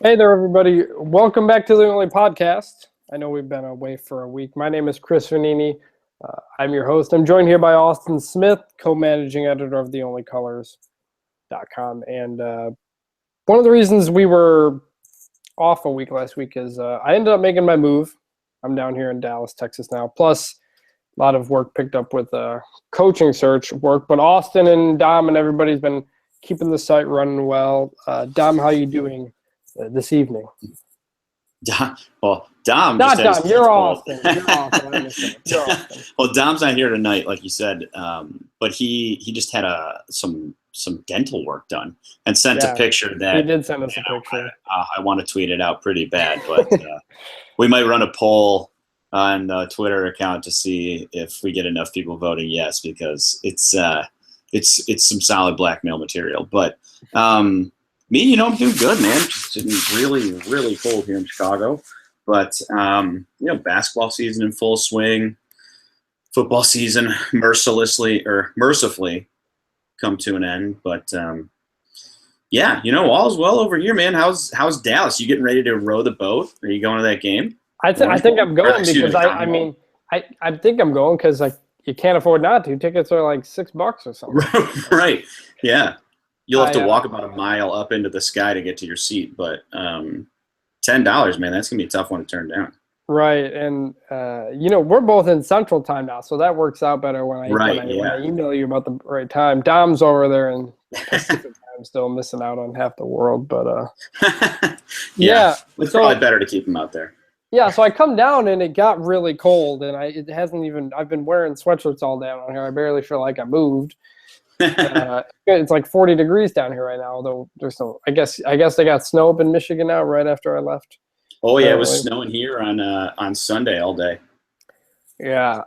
Hey there, everybody. Welcome back to the Only Podcast. I know we've been away for a week. My name is Chris Vanini. I'm your host. I'm joined here by Austin Smith, co-managing editor of TheOnlyColors.com. And one of the reasons we were off a week last week is I ended up making my move. I'm down here in Dallas, Texas now. Plus, a lot of work picked up with coaching search work. But Austin and Dom and everybody's been keeping the site running well. Dom, how you doing this evening? Dom Not just had his Dom. kids You're pulled. Austin. You're Austin. I understand. You're Austin. Well, Dom's not here tonight, like you said, but he just had some dental work done and sent a picture that He did send us a picture. I want to tweet it out pretty bad, but we might run a poll on the Twitter account to see if we get enough people voting yes, because it's some solid blackmail material. But me, I'm doing good, man. Just getting really, really cold here in Chicago. But, basketball season in full swing. Football season mercifully come to an end. But, all's well over here, man. How's Dallas? You getting ready to row the boat? Are you going to that game? I think I'm going because I think I'm going because you can't afford not to. Tickets are like $6 or something. Right. Yeah. You'll have to walk about a mile up into the sky to get to your seat, but $10, man, that's gonna be a tough one to turn down. Right, and we're both in Central Time now, so that works out better when I email you about the right time. Dom's over there in Pacific Time, still missing out on half the world, but it's probably better to keep him out there. Yeah, so I come down and it got really cold, and I've been wearing sweatshirts all down on here. I barely feel like I moved. It's like 40 degrees down here right now, although there's no. I guess they got snow up in Michigan now. Right after I left. Oh yeah, it was snowing here on Sunday all day. Yeah,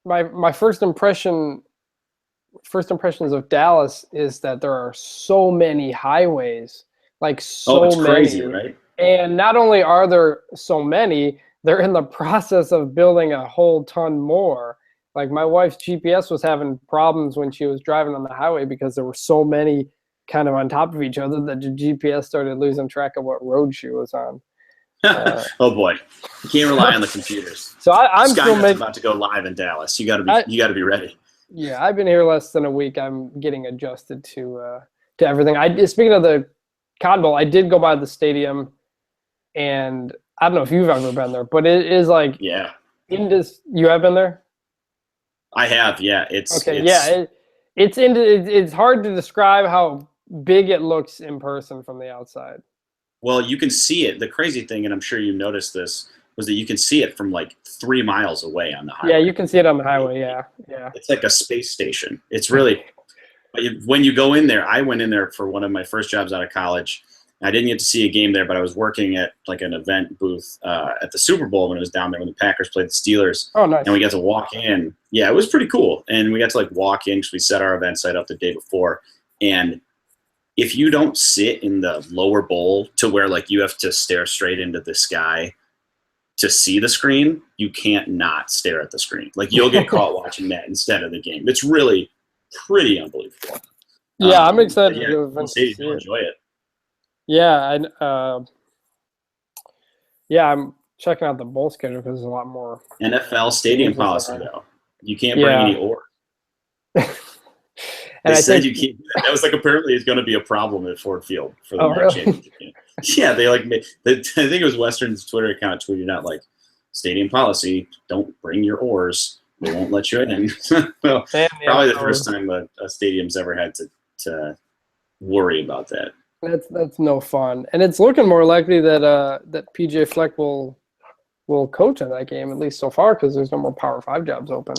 my first impressions of Dallas is that there are so many highways, it's crazy, right? And not only are there so many, they're in the process of building a whole ton more. Like my wife's GPS was having problems when she was driving on the highway because there were so many kind of on top of each other that the GPS started losing track of what road she was on. Oh boy, you can't rely on the computers. So I'm still about to go live in Dallas. You got to be ready. Yeah, I've been here less than a week. I'm getting adjusted to everything. Speaking of the Cotton Bowl, I did go by the stadium, and I don't know if you've ever been there, but it is like you have been there? I have, yeah. It's hard to describe how big it looks in person from the outside. Well, you can see it. The crazy thing, and I'm sure you noticed this, was that you can see it from like 3 miles away on the highway. Yeah, you can see it on the highway, yeah. It's like a space station. It's really, when you go in there, I went in there for one of my first jobs out of college. I didn't get to see a game there, but I was working at like an event booth at the Super Bowl when it was down there when the Packers played the Steelers. Oh, nice. And we got to walk in. Yeah, it was pretty cool. And we got to walk in because we set our event site up the day before. And if you don't sit in the lower bowl to where you have to stare straight into the sky to see the screen, you can't not stare at the screen. You'll get caught watching that instead of the game. It's really pretty unbelievable. Yeah, I'm excited to go you'll enjoy it. Yeah, I'm checking out the bowl schedule because there's a lot more. NFL stadium policy, though. You can't bring any oars. They said you can't. That was apparently it's going to be a problem at Ford Field for the next championship game. Yeah, I think it was Western's Twitter account tweeted out stadium policy: don't bring your oars. They won't let you in. Well, probably the first time a stadium's ever had to worry about that. That's no fun, and it's looking more likely that PJ Fleck will coach in that game, at least so far, because there's no more Power 5 jobs open.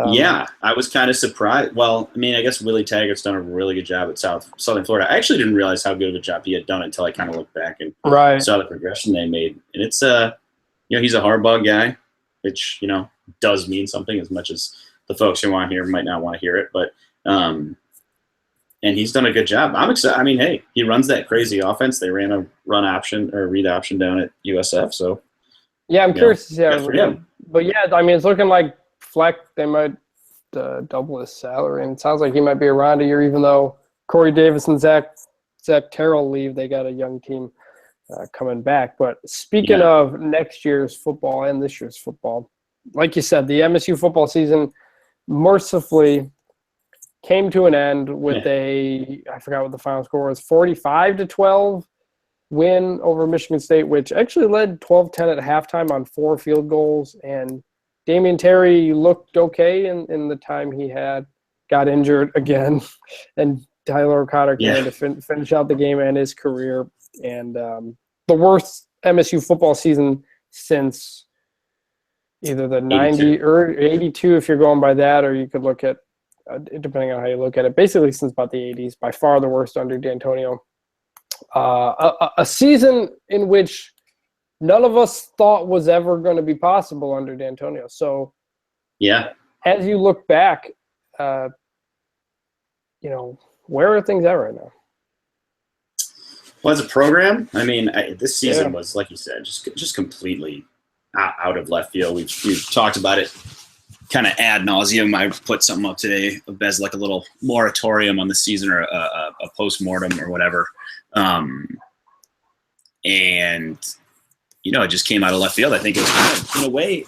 Yeah, I was kind of surprised. Well, I mean, I guess Willie Taggart's done a really good job at Southern Florida. I actually didn't realize how good of a job he had done until I kind of looked back and saw the progression they made. And it's he's a Harbaugh guy, which does mean something, as much as the folks who want to hear might not want to hear it. But and he's done a good job. I'm excited. I mean, hey, he runs that crazy offense. They ran a run option or read option down at USF. So yeah, I'm curious to see how. But yeah, I mean, it's looking like Fleck, they might double his salary, and it sounds like he might be around a year. Even though Corey Davis and Zach Terrell leave, they got a young team coming back. But speaking of next year's football and this year's football, like you said, the MSU football season mercifully came to an end with I forgot what the final score was, 45-12 win over Michigan State, which actually led 12-10 at halftime on 4 field goals. And Damian Terry looked okay in the time he had, got injured again, and Tyler O'Connor came in to finish out the game and his career. And the worst MSU football season since either the 90 or 82, if you're going by that, or you could look at, depending on how you look at it, basically since about the 80s, by far the worst under D'Antonio. A season in which none of us thought was ever going to be possible under D'Antonio. So, as you look back, where are things at right now? Well, as a program, I mean, this season was, like you said, just completely out of left field. We've talked about it kind of ad nauseum. I put something up today as like a little moratorium on the season, or a post-mortem or whatever. And, it just came out of left field. I think it was kind of, in a way,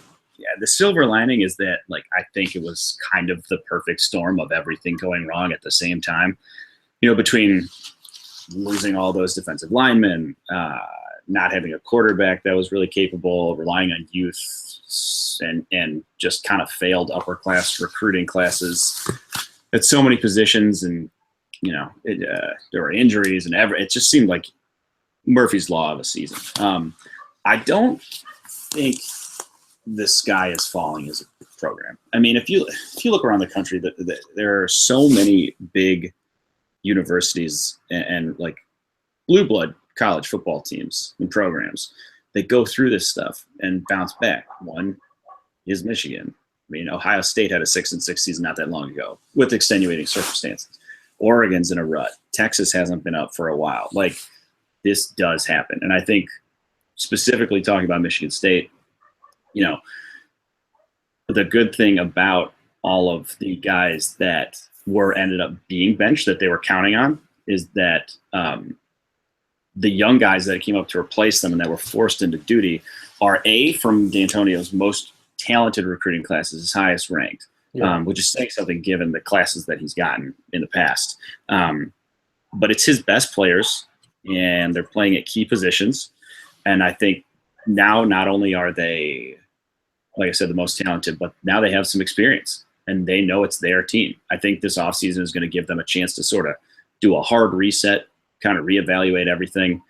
the silver lining is that, like, I think it was kind of the perfect storm of everything going wrong at the same time, between losing all those defensive linemen, not having a quarterback that was really capable, relying on youth, and just kind of failed upper class recruiting classes at so many positions. And, there were injuries and it just seemed like Murphy's Law of a season. I don't think the sky is falling as a program. I mean, if you look around the country, there are so many big universities and like blue blood college football teams and programs that go through this stuff and bounce back. One is Michigan. I mean, Ohio State had a 6-6 season not that long ago with extenuating circumstances. Oregon's in a rut. Texas hasn't been up for a while. Like, this does happen. And I think specifically talking about Michigan State, the good thing about all of the guys that ended up being benched that they were counting on is that the young guys that came up to replace them and that were forced into duty are from D'Antonio's most talented recruiting classes, his highest ranked, which is saying something given the classes that he's gotten in the past. But it's his best players, and they're playing at key positions. And I think now not only are they, like I said, the most talented, but now they have some experience and they know it's their team. I think this offseason is going to give them a chance to sort of do a hard reset, kind of reevaluate everything,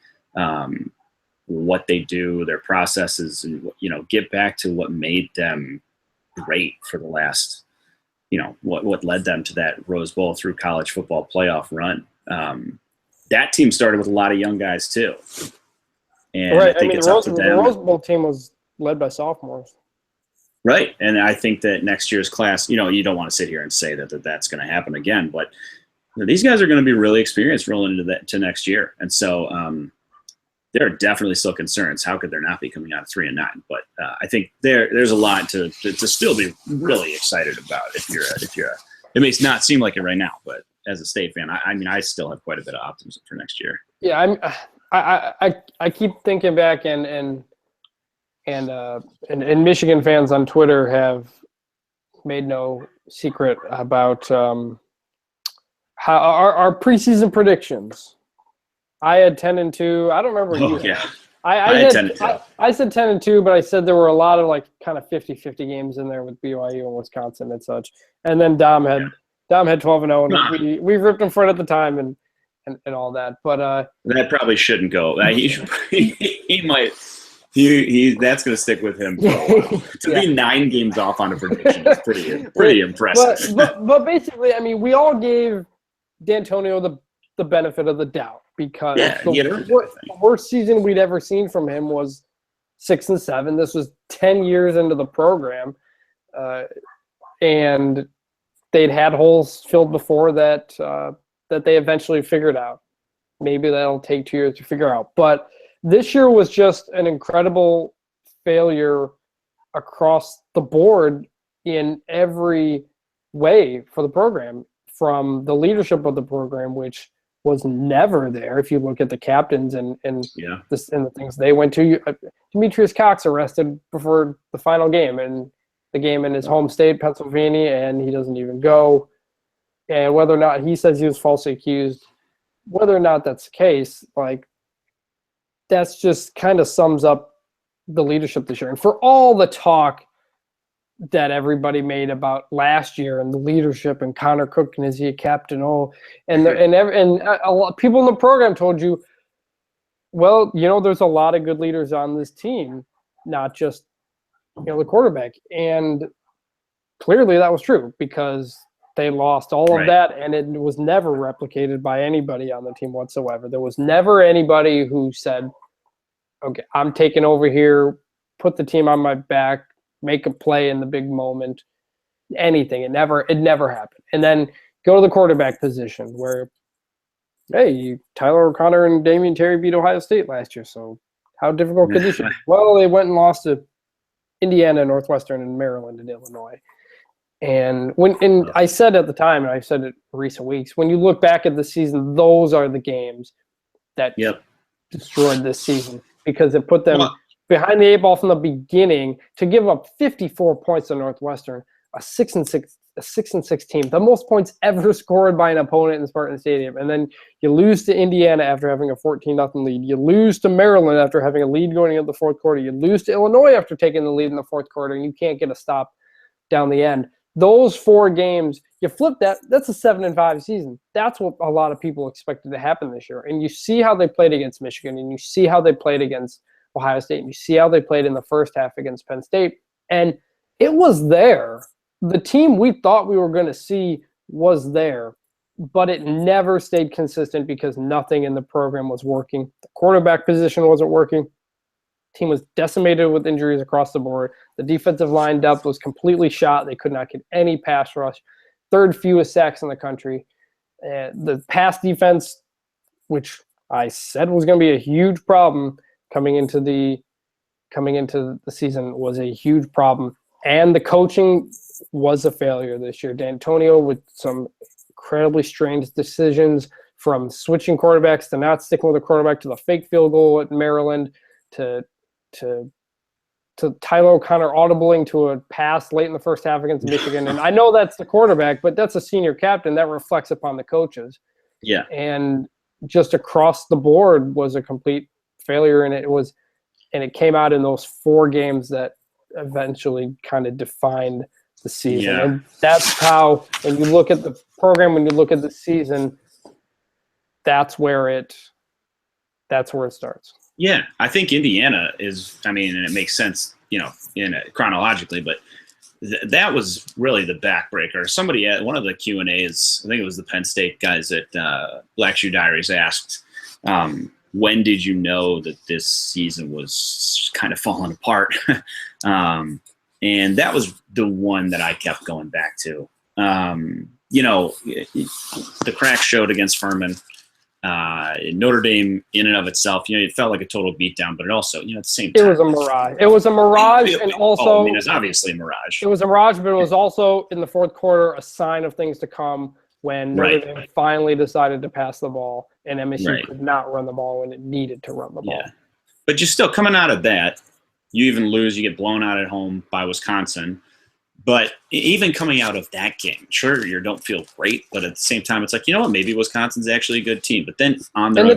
what they do, their processes, and, get back to what made them great for the last, what led them to that Rose Bowl through college football playoff run. That team started with a lot of young guys too. And I think it's up to them. The Rose Bowl team was led by sophomores. Right. And I think that next year's class, you don't want to sit here and say that that's going to happen again, but these guys are going to be really experienced rolling into next year. And so there are definitely still concerns. How could there not be coming out of 3-9? But I think there's a lot to still be really excited about if you're it may not seem like it right now, but as a State fan, I still have quite a bit of optimism for next year. Yeah, I keep thinking back, and Michigan fans on Twitter have made no secret about how our preseason predictions. I had 10-2. I don't remember. I had 10-2. I said 10-2, but I said there were a lot of like kind of 50-50 games in there with BYU and Wisconsin and such. And then Dom had 12-0, and we ripped him for it at the time and all that. But that probably shouldn't go. He might. That's going to stick with him for a while. To be 9 games off on a prediction is pretty impressive. But basically, I mean, we all gave D'Antonio the benefit of the doubt because the worst season we'd ever seen from him was 6-7. This was 10 years into the program, and they'd had holes filled before that they eventually figured out. Maybe that'll take 2 years to figure out, but this year was just an incredible failure across the board in every way for the program from the leadership of the program, which was never there. If you look at the captains and Yeah. the things they went to, Demetrius Cox arrested before the final game, and the game in his home state, Pennsylvania, and he doesn't even go. And whether or not he says he was falsely accused, whether or not that's the case, like, that's just kind of sums up the leadership this year. And for all the talk that everybody made about last year and the leadership and Connor Cook and is he a captain? Oh, and a lot of people in the program told you, well, there's a lot of good leaders on this team, not just the quarterback. And clearly that was true because they lost all of that, and it was never replicated by anybody on the team whatsoever. There was never anybody who said, okay, I'm taking over here, put the team on my back, make a play in the big moment, anything. It never happened. And then go to the quarterback position where, hey, Tyler O'Connor and Damian Terry beat Ohio State last year, so how difficult could this be? Well, they went and lost to Indiana, Northwestern, and Maryland and Illinois. And I said at the time, and I've said it in recent weeks, when you look back at the season, those are the games that destroyed this season because it put them behind the 8 ball from the beginning to give up 54 points to Northwestern, a 6-6 team, the most points ever scored by an opponent in Spartan Stadium. And then you lose to Indiana after having a 14-0 lead. You lose to Maryland after having a lead going into the fourth quarter. You lose to Illinois after taking the lead in the fourth quarter, and you can't get a stop down the end. Those 4 games, you flip that, that's a 7-5 season. That's what a lot of people expected to happen this year. And you see how they played against Michigan, and you see how they played against Ohio State, and you see how they played in the first half against Penn State. And it was there. The team we thought we were going to see was there, but it never stayed consistent because nothing in the program was working. The quarterback position wasn't working. Team was decimated with injuries across the board. The defensive line depth was completely shot. They could not get any pass rush. 3rd fewest sacks in the country. The pass defense, which I said was going to be a huge problem coming into the season, was a huge problem. And the coaching was a failure this year. D'Antonio with some incredibly strange decisions, from switching quarterbacks to not sticking with a quarterback to the fake field goal at Maryland to Tyler O'Connor audibling to a pass late in the first half against Michigan. And I know that's the quarterback, but that's a senior captain. That reflects upon the coaches. Yeah. And just across the board was a complete failure. And it came out in those 4 games that eventually kind of defined the season. Yeah. And that's how, when you look at the program, when you look at the season, that's where it starts. Yeah, I think Indiana is, and it makes sense, chronologically, but that was really the backbreaker. Somebody at one of the Q&As, I think it was the Penn State guys at Black Shoe Diaries, asked, when did you know that this season was kind of falling apart? And that was the one that I kept going back to. The cracks showed against Furman. Notre Dame, in and of itself, it felt like a total beatdown, but it also, at the same time, it was a mirage. It was a mirage, and also it's obviously a mirage. It was a mirage, but it was also in the fourth quarter a sign of things to come when Notre Dame finally decided to pass the ball, and MSU could not run the ball when it needed to run the ball. Yeah, but you're still coming out of that. You even lose, you get blown out at home by Wisconsin. But even coming out of that game, sure, you don't feel great, but at the same time, it's like, maybe Wisconsin's actually a good team. But then on their the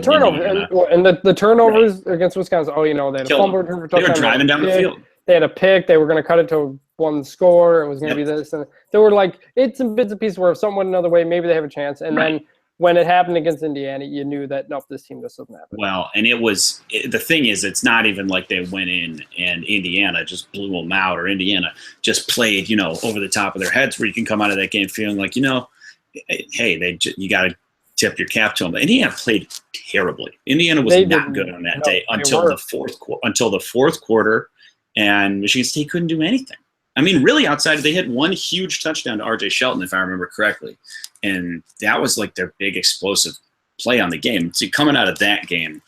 turnovers against Wisconsin, they had a fumble return for touchdown. They were driving down the field. They had a pick. They were going to cut it to one score. It was going to be this. And they were like, it's some bits and pieces where if someone went another way, maybe they have a chance. And then when it happened against Indiana, you knew that, nope, this team just doesn't happen. Well, and the thing is, it's not even like they went in and Indiana just blew them out, or Indiana just played, over the top of their heads, where you can come out of that game feeling like, hey, you got to tip your cap to them. Indiana played terribly. Indiana was not good on that day until the fourth quarter, and Michigan State couldn't do anything. Really, outside, they hit one huge touchdown to R.J. Shelton, if I remember correctly. And that was like their big explosive play on the game. So coming out of that game,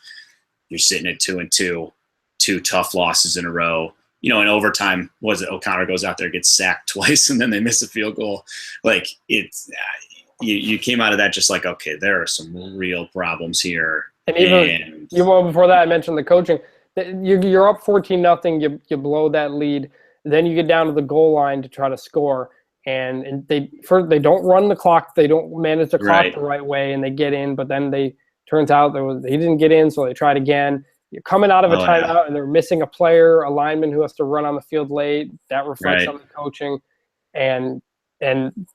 you're sitting at 2-2, 2 tough losses in a row. in overtime, was it O'Connor goes out there, gets sacked twice, and then they miss a field goal. Like it's you came out of that just like, okay, there are some real problems here. And even before that, I mentioned the coaching. You're up 14-0. You blow that lead. Then you get down to the goal line to try to score, and they don't run the clock. They don't manage the clock the right way, and they get in. But then turns out he didn't get in, so they tried again. You're coming out of a timeout, and they're missing a player, a lineman who has to run on the field late. That reflects on the coaching, and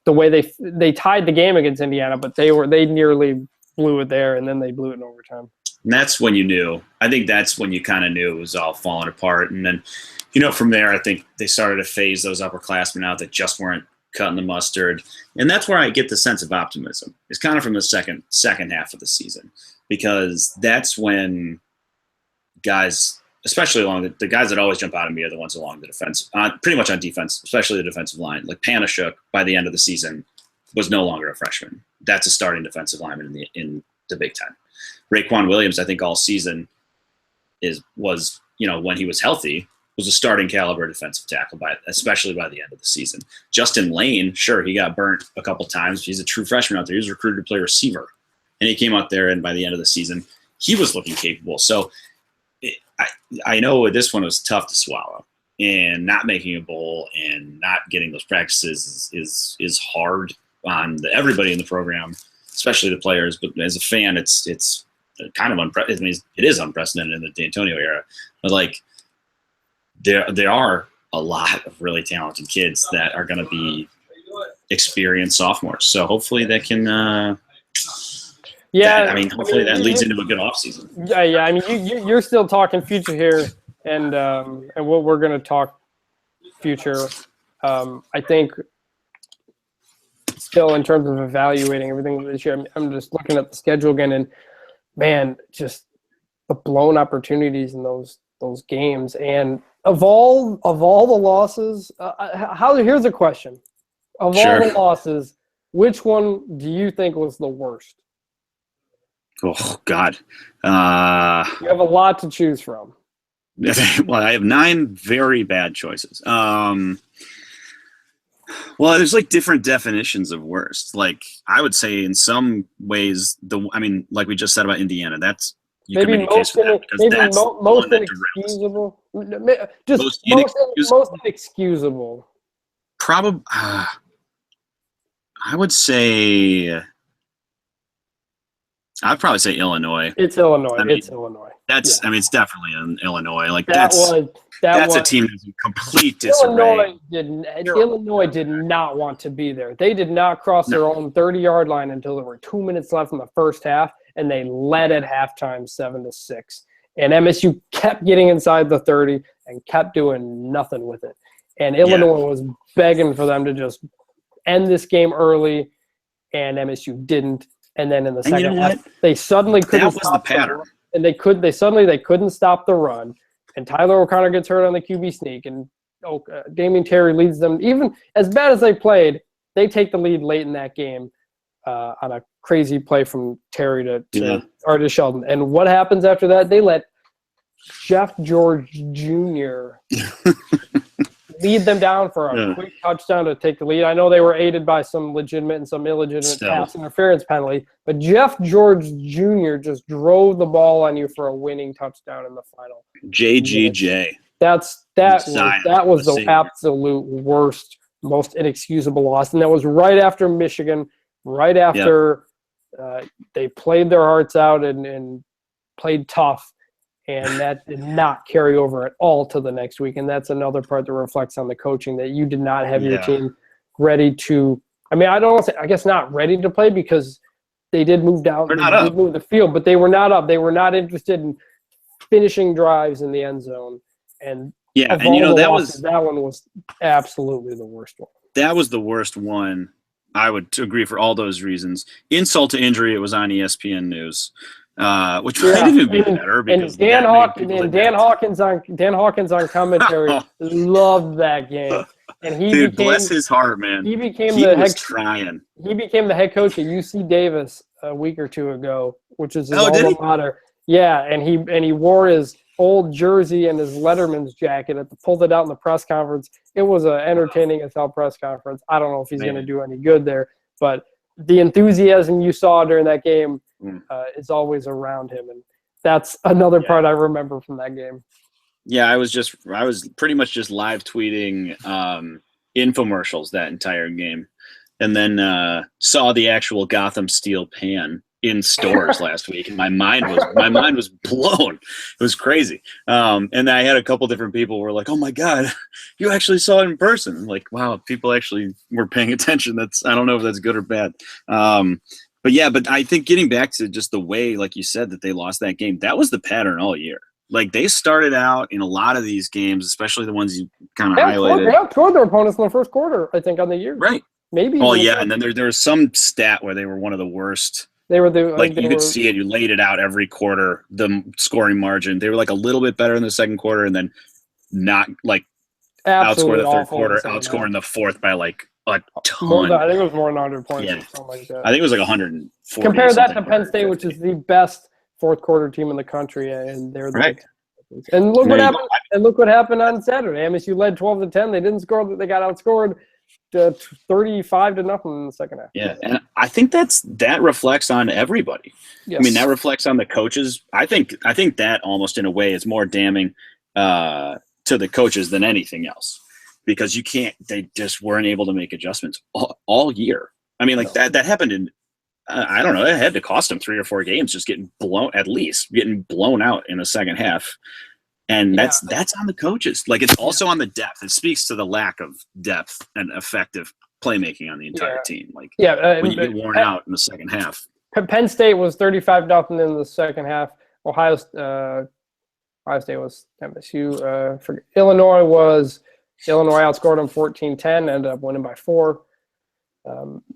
the way they tied the game against Indiana, but they nearly blew it there, and then they blew it in overtime. And that's when you knew. I think that's when you kind of knew it was all falling apart. And then, from there, I think they started to phase those upperclassmen out that just weren't cutting the mustard. And that's where I get the sense of optimism. It's kind of from the second half of the season, because that's when guys, especially along the guys that always jump out at me are the ones along the defense, pretty much on defense, especially the defensive line. Like Panashuk, by the end of the season, was no longer a freshman. That's a starting defensive lineman in the Big Ten. Raequan Williams, I think all season was when he was healthy, was a starting caliber defensive tackle, especially by the end of the season. Justin Lane, sure, he got burnt a couple times. He's a true freshman out there. He was recruited to play receiver. And he came out there, and by the end of the season, he was looking capable. So I know this one was tough to swallow. And not making a bowl and not getting those practices is hard on everybody in the program, especially the players. But as a fan, it's kind of unprecedented. I mean, it is unprecedented in the D'Antonio era. But like, there are a lot of really talented kids that are going to be experienced sophomores. So hopefully that can. Hopefully that leads into a good offseason. Yeah. I mean, you're still talking future here, and what we're going to talk future. I think still in terms of evaluating everything this year, I'm just looking at the schedule again, and man, just the blown opportunities in those games. And of all the losses, here's a question: of all the losses, which one do you think was the worst? Oh God, you have a lot to choose from. Well, I have 9 very bad choices. Well, there's like different definitions of worst. Like I would say in some ways, like we just said about Indiana, that's you maybe can make a case for that because that's most inexcusable. Just most inexcusable. Probably, I would say. I'd probably say Illinois. It's Illinois. It's Illinois. That's. Yeah. I mean, it's definitely in Illinois. Like that's a team that's in complete disarray. Illinois did not want to be there. They did not cross their own 30-yard line until there were 2 minutes left in the first half, and they led at halftime 7-6. And MSU kept getting inside the 30 and kept doing nothing with it. And Illinois was begging for them to just end this game early, and MSU didn't. And then in the second half, they suddenly couldn't stop the pattern. And they couldn't stop the run. And Tyler O'Connor gets hurt on the QB sneak, and Damian Terry leads them. Even as bad as they played, they take the lead late in that game on a crazy play from Terry to Sheldon. And what happens after that? They let Jeff George Jr. lead them down for a quick touchdown to take the lead. I know they were aided by some legitimate and some illegitimate pass interference penalty, but Jeff George Jr. just drove the ball on you for a winning touchdown in the final. JGJ. That was the absolute worst, most inexcusable loss, and that was right after Michigan, right after they played their hearts out and played tough. And that did not carry over at all to the next week. And that's another part that reflects on the coaching, that you did not have your team ready to – I mean, I don't want to say – I guess not ready to play, because they did move down. They did move the field, but they were not up. They were not interested in finishing drives in the end zone. And that one was absolutely the worst one. That was the worst one. I would agree for all those reasons. Insult to injury, it was on ESPN News. Which might even be better, because Dan Hawkins on commentary loved that game, and bless his heart, man. He became the head coach at UC Davis a week or two ago, which is his alma mater. Yeah, and he wore his old jersey and his Letterman's jacket, pulled it out in the press conference. It was an entertaining as hell press conference. I don't know if he's going to do any good there, but the enthusiasm you saw during that game is always around him, and that's another part I remember from that game. Yeah, I was pretty much just live tweeting infomercials that entire game, and then saw the actual Gotham Steel pan in stores last week, and my mind was blown. It was crazy. And I had a couple different people who were like, "Oh my God, you actually saw it in person!" I'm like, wow, people actually were paying attention. I don't know if that's good or bad. But I think getting back to just the way, like you said, that they lost that game, that was the pattern all year. Like, they started out in a lot of these games, especially the ones you kind of highlighted. They outscored their opponents in the first quarter, I think, on the year. Right. Maybe. Oh, yeah, and then there was some stat where they were one of the worst. They were you could see it. You laid it out every quarter, the scoring margin. They were like a little bit better in the second quarter, and then not like outscored the third quarter, outscoring the fourth by like a ton. I think it was more than 100 points or something like that. I think it was like 140. Compare that to Penn State, which is the best fourth quarter team in the country, and they're right. And look what happened. And look what happened on Saturday. MSU led 12-10. They didn't score. They got outscored 35-0 in the second half. Yeah, and I think that reflects on everybody. Yes. I mean, that reflects on the coaches. I think that almost in a way is more damning to the coaches than anything else, because they just weren't able to make adjustments all year. I mean, like that happened in I don't know. It had to cost them 3 or 4 games, just getting blown out in the second half. And that's on the coaches. Like, it's also on the depth. It speaks to the lack of depth and effective playmaking on the entire team. Like, when you get worn out in the second half. Penn State was 35-0 in the second half. Ohio State was MSU. Illinois outscored them 14-10, ended up winning by 4.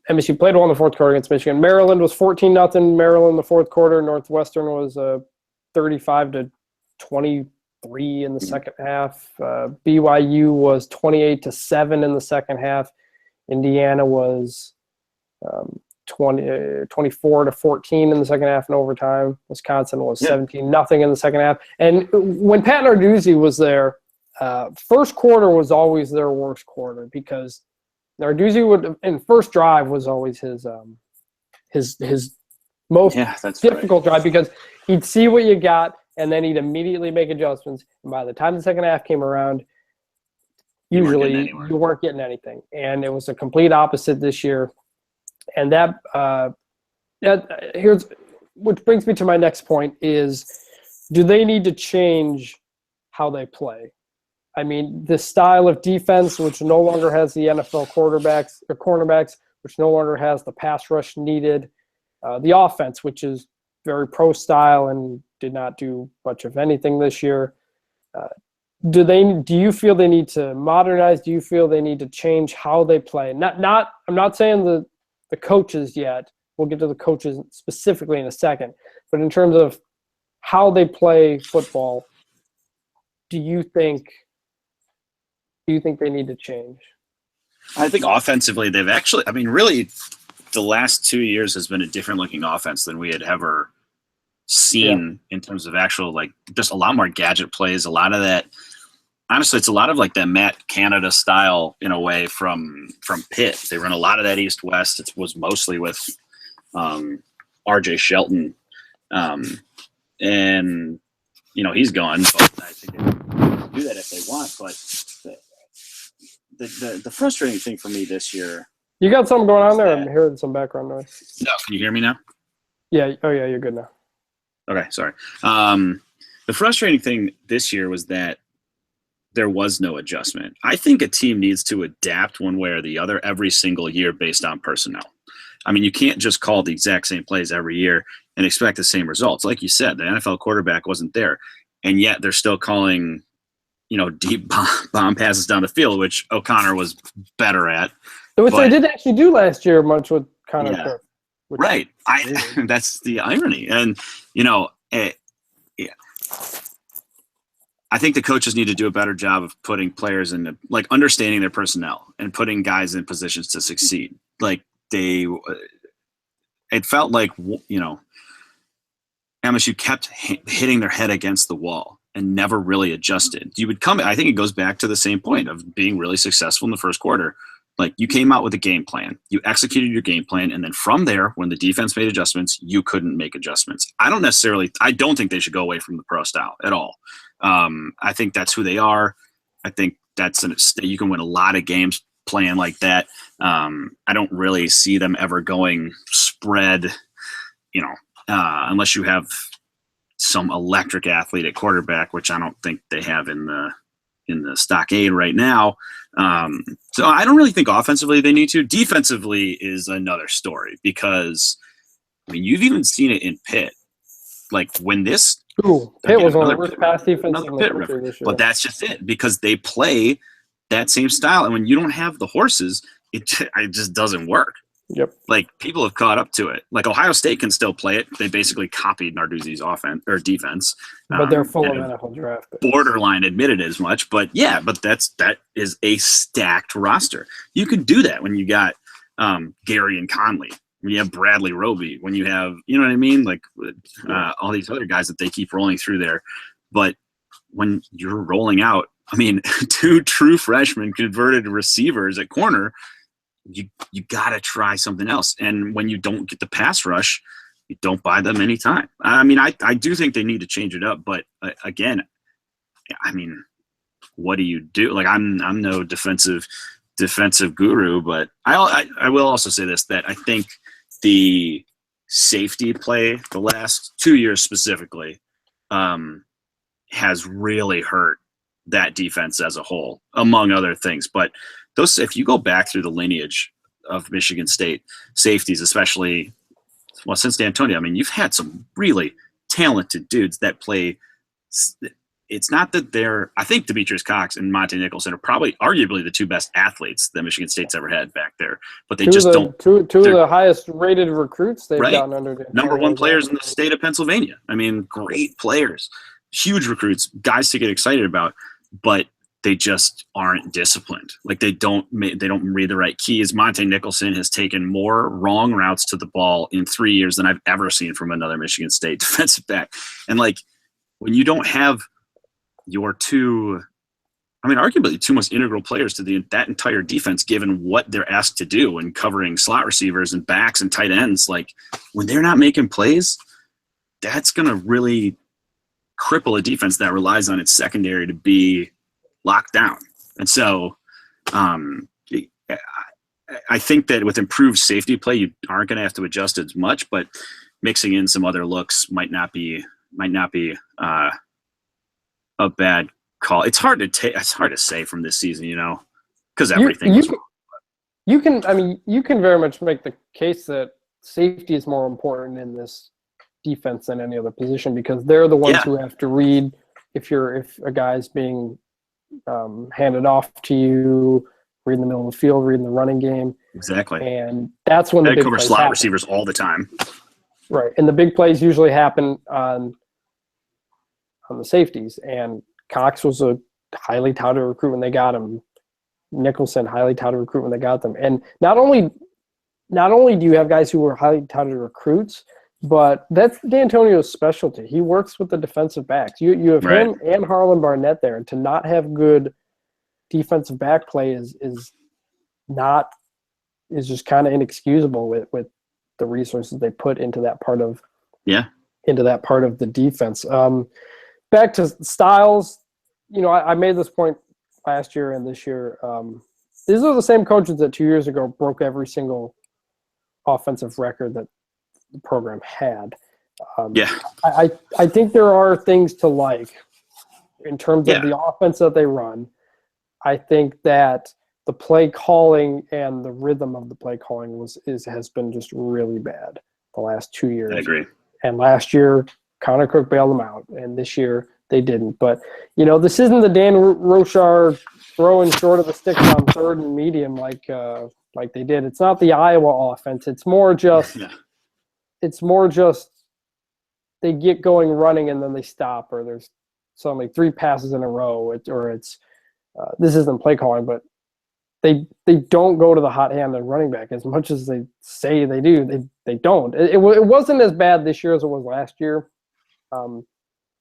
MSU played well in the fourth quarter against Michigan. Maryland was 14-0. Maryland in the fourth quarter. Northwestern was 35-23 in the second half. BYU was 28-7 in the second half. Indiana was 24-14 in the second half in overtime. Wisconsin was 17-0 in the second half. And when Pat Narduzzi was there, first quarter was always their worst quarter, because Narduzzi in first drive was always his most difficult drive, because he'd see what you got and then he'd immediately make adjustments. And by the time the second half came around, usually you weren't getting anything. And it was a complete opposite this year. And which brings me to my next point is, do they need to change how they play? I mean, the style of defense, which no longer has the NFL cornerbacks, which no longer has the pass rush needed. The offense, which is very pro style and did not do much of anything this year. Do you feel they need to modernize? Do you feel they need to change how they play? I'm not saying the coaches yet. We'll get to the coaches specifically in a second. But in terms of how they play football, do you think they need to change? I think offensively they've actually, I mean, really the last 2 years has been a different looking offense than we had ever seen in terms of actual, like, just a lot more gadget plays. A lot of that, honestly, it's a lot of like that Matt Canada style in a way from Pitt. They run a lot of that east-west. It was mostly with RJ Shelton. And, he's gone, but I think they can do that if they want. But the frustrating thing for me this year. You got something going on there? I'm hearing some background noise. No, can you hear me now? Yeah. Oh, yeah, you're good now. Okay, sorry. The frustrating thing this year was that there was no adjustment. I think a team needs to adapt one way or the other every single year based on personnel. I mean, you can't just call the exact same plays every year and expect the same results. Like you said, the NFL quarterback wasn't there, and yet they're still calling deep bomb passes down the field, which O'Connor was better at. Which they did actually do last year, much with Connor Cook. Right. That's the irony. And, I think the coaches need to do a better job of putting players in, like, understanding their personnel and putting guys in positions to succeed. Like, it felt like, MSU kept hitting their head against the wall. and never really adjusted. You would come. I think it goes back to the same point of being really successful in the first quarter. Like you came out with a game plan, you executed your game plan, and then from there, when the defense made adjustments, you couldn't make adjustments. I don't think they should go away from the pro style at all. I think that's who they are. I think you can win a lot of games playing like that. I don't really see them ever going spread, unless you have some electric athlete at quarterback, which I don't think they have in the stockade right now. So I don't really think offensively they need to. Defensively is another story because, I mean, you've even seen it in Pitt. Like when this Pitt was one of the worst pass defense in the country this year. But that's just it because they play that same style, and when you don't have the horses, it just doesn't work. Yep. Like people have caught up to it. Like Ohio State can still play it. They basically copied Narduzzi's offense or defense. But they're full of NFL draft picks. Borderline admitted as much, but yeah, that is a stacked roster. You could do that when you got Gary and Conley, when you have Bradley Roby, when you have, you know what I mean? Like all these other guys that they keep rolling through there. But when you're rolling out, I mean, 2 true freshmen converted receivers at corner, you got to try something else. And when you don't get the pass rush, you don't buy them any time. I mean, I do think they need to change it up. But again, I mean, what do you do? Like I'm no defensive guru, but I will also say this, that I think the safety play the last 2 years specifically has really hurt that defense as a whole, among other things. But if you go back through the lineage of Michigan State safeties, especially since D'Antonio, I mean, you've had some really talented dudes that play. It's not that I think Demetrius Cox and Monte Nicholson are probably arguably the 2 best athletes that Michigan State's ever had back there, but they don't. Two of the highest rated recruits they've gotten under D'Antonio. Number 1 players in the state of Pennsylvania. I mean, great players, huge recruits, guys to get excited about, but they just aren't disciplined. Like they don't read the right keys. Monte Nicholson has taken more wrong routes to the ball in 3 years than I've ever seen from another Michigan State defensive back. And like when you don't have your arguably 2 most integral players to that entire defense, given what they're asked to do and covering slot receivers and backs and tight ends, like when they're not making plays, that's going to really cripple a defense that relies on its secondary to be locked down. And so I think that with improved safety play, you aren't going to have to adjust as much, but mixing in some other looks might not be a bad call. It's hard to say from this season, because everything you can very much make the case that safety is more important in this defense than any other position because they're the ones who have to read if a guy's being handed off to you, read in the middle of the field, read in the running game. Exactly. And that's when the big cover plays slot happen. Receivers all the time. Right. And the big plays usually happen on the safeties. And Cox was a highly touted recruit when they got him. Nicholson, highly touted recruit when they got them. And not only do you have guys who were highly touted recruits, but that's D'Antonio's specialty. He works with the defensive backs. You have him and Harlan Barnett there, and to not have good defensive back play is just kind of inexcusable with the resources they put into that part of the defense. Back to styles, I made this point last year and this year. These are the same coaches that 2 years ago broke every single offensive record that the program had. I think there are things to like in terms of the offense that they run. I think that the play calling and the rhythm of the play calling has been just really bad the last 2 years. I agree. And last year, Connor Cook bailed them out, and this year they didn't. But, this isn't the Dan Rochar throwing short of the sticks on third and medium like they did. It's not the Iowa offense. It's more just they get going running and then they stop, or there's suddenly 3 passes in a row, this isn't play calling, but they don't go to the hot hand and running back as much as they say they do. They don't. It wasn't as bad this year as it was last year.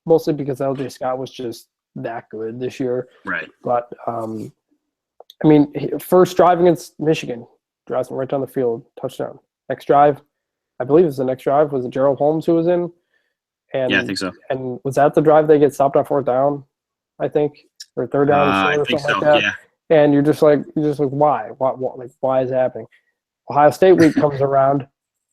mostly because LJ Scott was just that good this year. Right. But I mean, first drive against Michigan, drives him right down the field, touchdown. Next drive, I believe it was the next drive, was it Gerald Holmes who was in? And, Yeah, I think so. And was that the drive they get stopped on fourth down, I think? Or third down and short I or think something so. like that? Yeah. And you're just like, why? Why is it happening? Ohio State week comes around.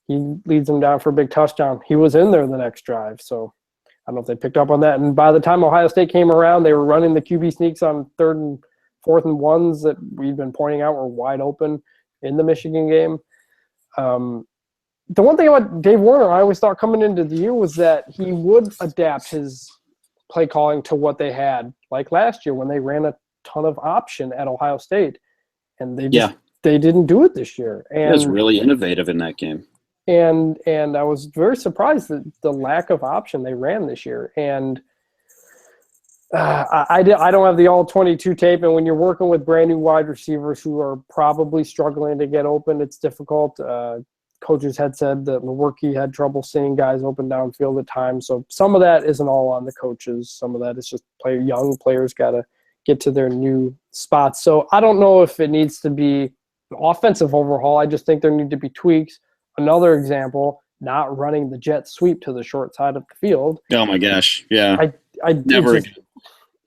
He leads them down for a big touchdown. He was in there the next drive. So I don't know if they picked up on that. And by the time Ohio State came around, they were running the QB sneaks on 3rd and 4th and 1s that we'd been pointing out were wide open in the Michigan game. The one thing about Dave Warner, I always thought coming into the year was that he would adapt his play calling to what they had, like last year when they ran a ton of option at Ohio State, and they didn't do it this year. And It was really innovative in that game. And I was very surprised at the lack of option they ran this year. And I don't have the all 22 tape, and when you're working with brand new wide receivers who are probably struggling to get open, it's difficult. Coaches had said that Lewerke had trouble seeing guys open downfield at times. So some of that isn't all on the coaches. Some of that is just young players got to get to their new spots. So I don't know if it needs to be an offensive overhaul. I just think there need to be tweaks. Another example, not running the jet sweep to the short side of the field. Oh my gosh. Yeah. Never.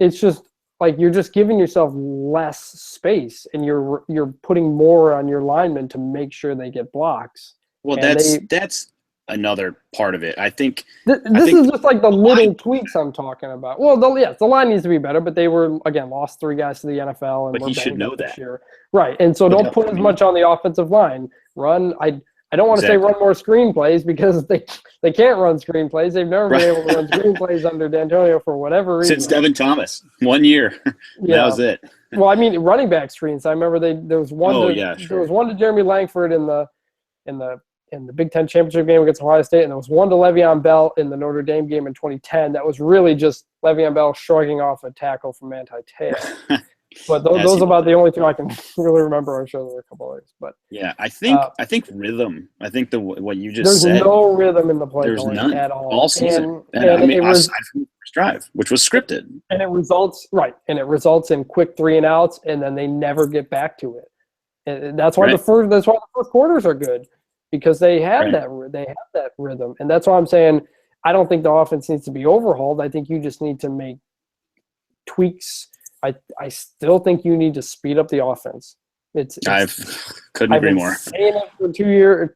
It's just like you're just giving yourself less space, and you're putting more on your linemen to make sure they get blocks. Well, that's another part of it. I think this is just like the little tweaks I'm talking about. Well, the line needs to be better, but they were, again, lost 3 guys to the NFL, and but he should know that. Year. Right, and so don't put as much on the offensive line. Run. I don't want to say run more screenplays because they can't run screenplays. They've never been able to run screenplays under D'Antonio for whatever reason. Since Devin Thomas, 1 year. That was it. Well, I mean, running back screens. I remember there was one. There was one to Jeremy Langford in the Big Ten championship game against Ohio State, and there was one to Le'Veon Bell in the Notre Dame game in 2010. That was really just Le'Veon Bell shrugging off a tackle from Manti Te'o. But those are about the only 2 I can really remember. I'm sure there were a couple others, but yeah, I think rhythm. I think what you just said. There's no rhythm in the play. There's none at all. All season. And I mean, aside from the first drive, which was scripted. And it results in quick 3 and outs, and then they never get back to it. And that's why the first quarters are good, because they have that rhythm, and that's why I'm saying I don't think the offense needs to be overhauled. I think you just need to make tweaks. I still think you need to speed up the offense. I couldn't agree more. I've been saying it for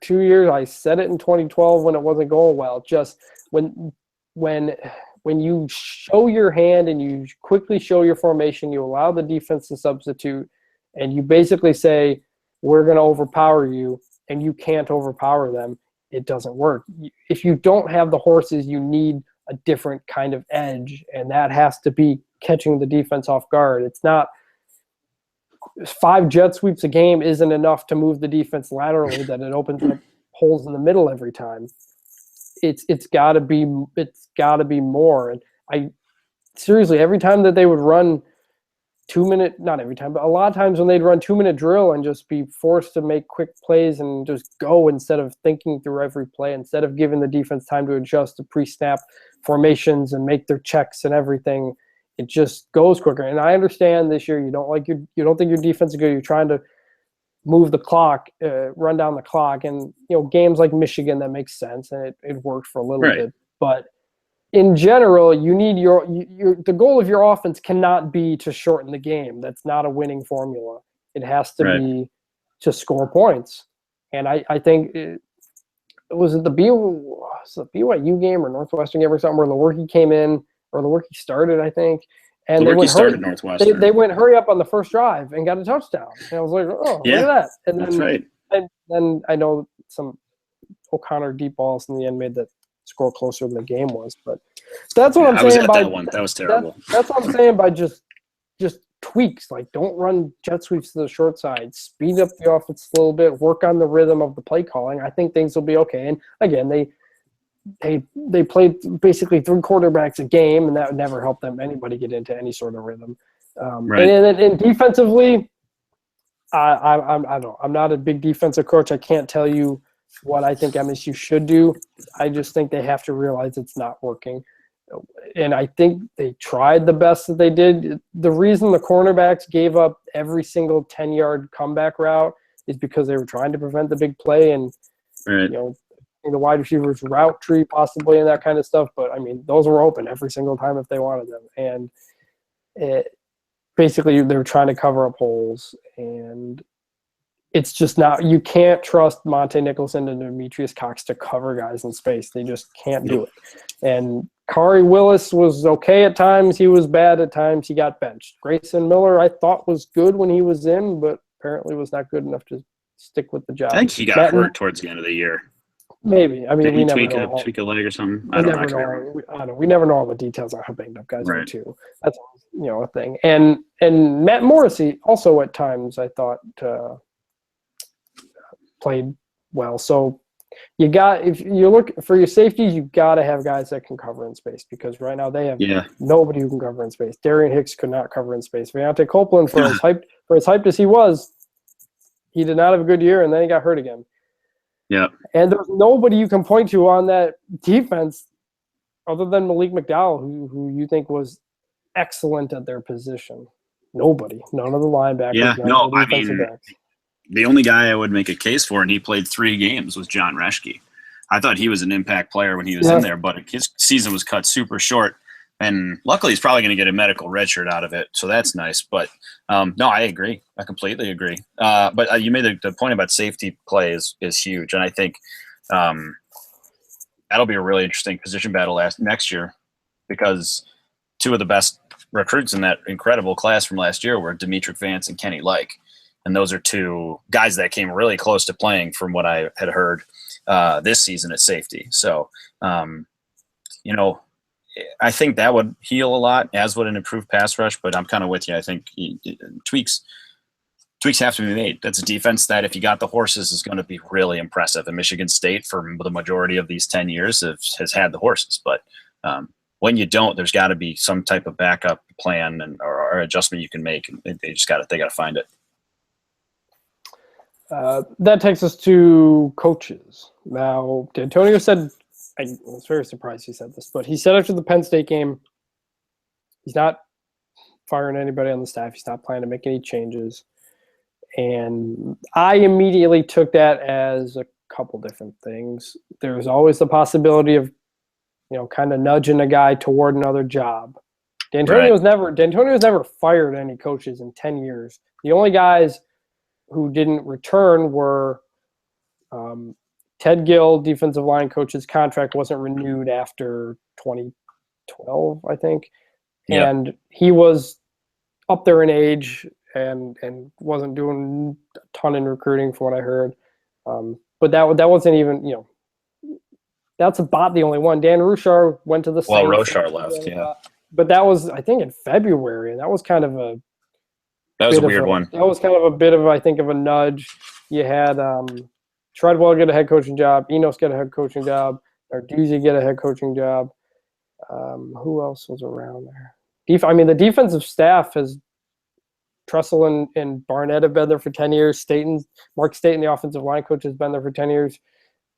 2 years. I said it in 2012 when it wasn't going well. Just when you show your hand and you quickly show your formation, you allow the defense to substitute, and you basically say, we're going to overpower you, and you can't overpower them, it doesn't work. If you don't have the horses, you need a different kind of edge, and that has to be catching the defense off guard. It's not 5 jet sweeps a game isn't enough to move the defense laterally, that it opens up holes in the middle every time. It's got to be more. And I seriously, every time that they would run 2-minute, not every time, but a lot of times when they'd run 2-minute drill and just be forced to make quick plays and just go instead of thinking through every play, instead of giving the defense time to adjust to pre-snap formations and make their checks and everything, it just goes quicker. And I understand this year you don't think your defense is good. You're trying to move the clock, run down the clock, and games like Michigan, that makes sense, and it worked for a little bit. But in general, you need the goal of your offense cannot be to shorten the game. That's not a winning formula. It has to be to score points. And I think was it the BYU game or Northwestern game or something where Lewerke came in, or Lewerke started, I think. And Lewerke started Northwestern. They went hurry up on the first drive and got a touchdown. And I was like, look at that. And then, that's right. And then I know some O'Connor deep balls in the end made that score closer than the game was. But that's what I'm saying. I was at that one. That was terrible. That's what I'm saying by just tweaks. Like, don't run jet sweeps to the short side. Speed up the offense a little bit. Work on the rhythm of the play calling. I think things will be okay. And again, they played basically 3 quarterbacks a game, and that would never help anybody get into any sort of rhythm. And defensively, I'm not a big defensive coach. I can't tell you what I think MSU should do. I just think they have to realize it's not working. And I think they tried the best that they did. The reason the cornerbacks gave up every single 10-yard comeback route is because they were trying to prevent the big play and, Right. the wide receivers route tree possibly and that kind of stuff. But, I mean, those were open every single time if they wanted them. And basically they were trying to cover up holes. And it's just not – you can't trust Monte Nicholson and Demetrius Cox to cover guys in space. They just can't do it. And Kari Willis was okay at times. He was bad at times. He got benched. Grayson Miller I thought was good when he was in, but apparently was not good enough to stick with the job. I think he got hurt towards the end of the year. Maybe. I mean, Did we he never tweak know. a leg or something? We I don't never actually remember. know. I don't know. We never know all the details on how banged up guys are Right. too. That's a thing. And Matt Morrissey also at times I thought played well. So if you look for your safeties, you got to have guys that can cover in space because right now they have nobody who can cover in space. Darian Hicks could not cover in space. Deontay Copeland, for as hyped as he was, he did not have a good year, and then he got hurt again. Yeah. And there's nobody you can point to on that defense other than Malik McDowell, who you think was excellent at their position. Nobody. None of the linebackers. Yeah, none no, of the I defensive mean, backs. The only guy I would make a case for, and he played 3 games, was John Reschke. I thought he was an impact player when he was in there, but his season was cut super short. And luckily, he's probably going to get a medical redshirt out of it, so that's nice. But no, I agree. I completely agree. But you made the point about safety play is huge, and I think that'll be a really interesting position battle next year because 2 of the best recruits in that incredible class from last year were Demetric Vance and Kenny Like. And those are 2 guys that came really close to playing from what I had heard this season at safety. So, I think that would heal a lot, as would an improved pass rush, but I'm kind of with you. I think tweaks have to be made. That's a defense that, if you got the horses, is going to be really impressive. And Michigan State, for the majority of these 10 years, has had the horses. But when you don't, there's got to be some type of backup plan or adjustment you can make. And they got to find it. That takes us to coaches. Now, D'Antonio said, I was very surprised he said this, but he said after the Penn State game, he's not firing anybody on the staff. He's not planning to make any changes. And I immediately took that as a couple different things. There's always the possibility of, kind of nudging a guy toward another job. D'Antonio's never fired any coaches in 10 years. The only guys who didn't return were Ted Gill, defensive line coach's contract wasn't renewed after 2012, I think. Yep. And he was up there in age and wasn't doing a ton in recruiting from what I heard. But that wasn't even, that's about the only one. Dan Rushar went to the Saints. Well, Roshar left, yeah. But that was, I think, in February, and that was kind of a weird one. That was kind of a bit of, I think, of a nudge. You had Treadwell get a head coaching job, Enos get a head coaching job, Narduzzi get a head coaching job. Who else was around there? The defensive staff has Tressel and Barnett have been there for 10 years. Mark Staten, the offensive line coach, has been there for 10 years.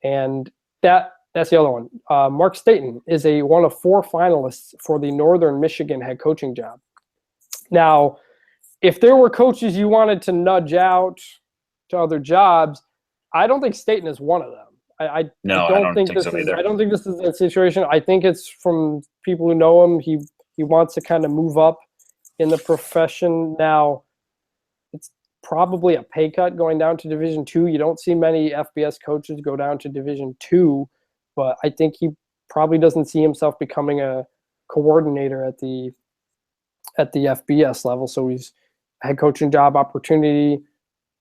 And that's the other one. Mark Staten is one of 4 finalists for the Northern Michigan head coaching job. Now, if there were coaches you wanted to nudge out to other jobs, I don't think Staten is one of them. I don't think this is. I don't think this is a situation. I think it's from people who know him. He wants to kind of move up in the profession. Now, it's probably a pay cut going down to Division II. You don't see many FBS coaches go down to Division II, but I think he probably doesn't see himself becoming a coordinator at the FBS level. So he's a head coaching job opportunity,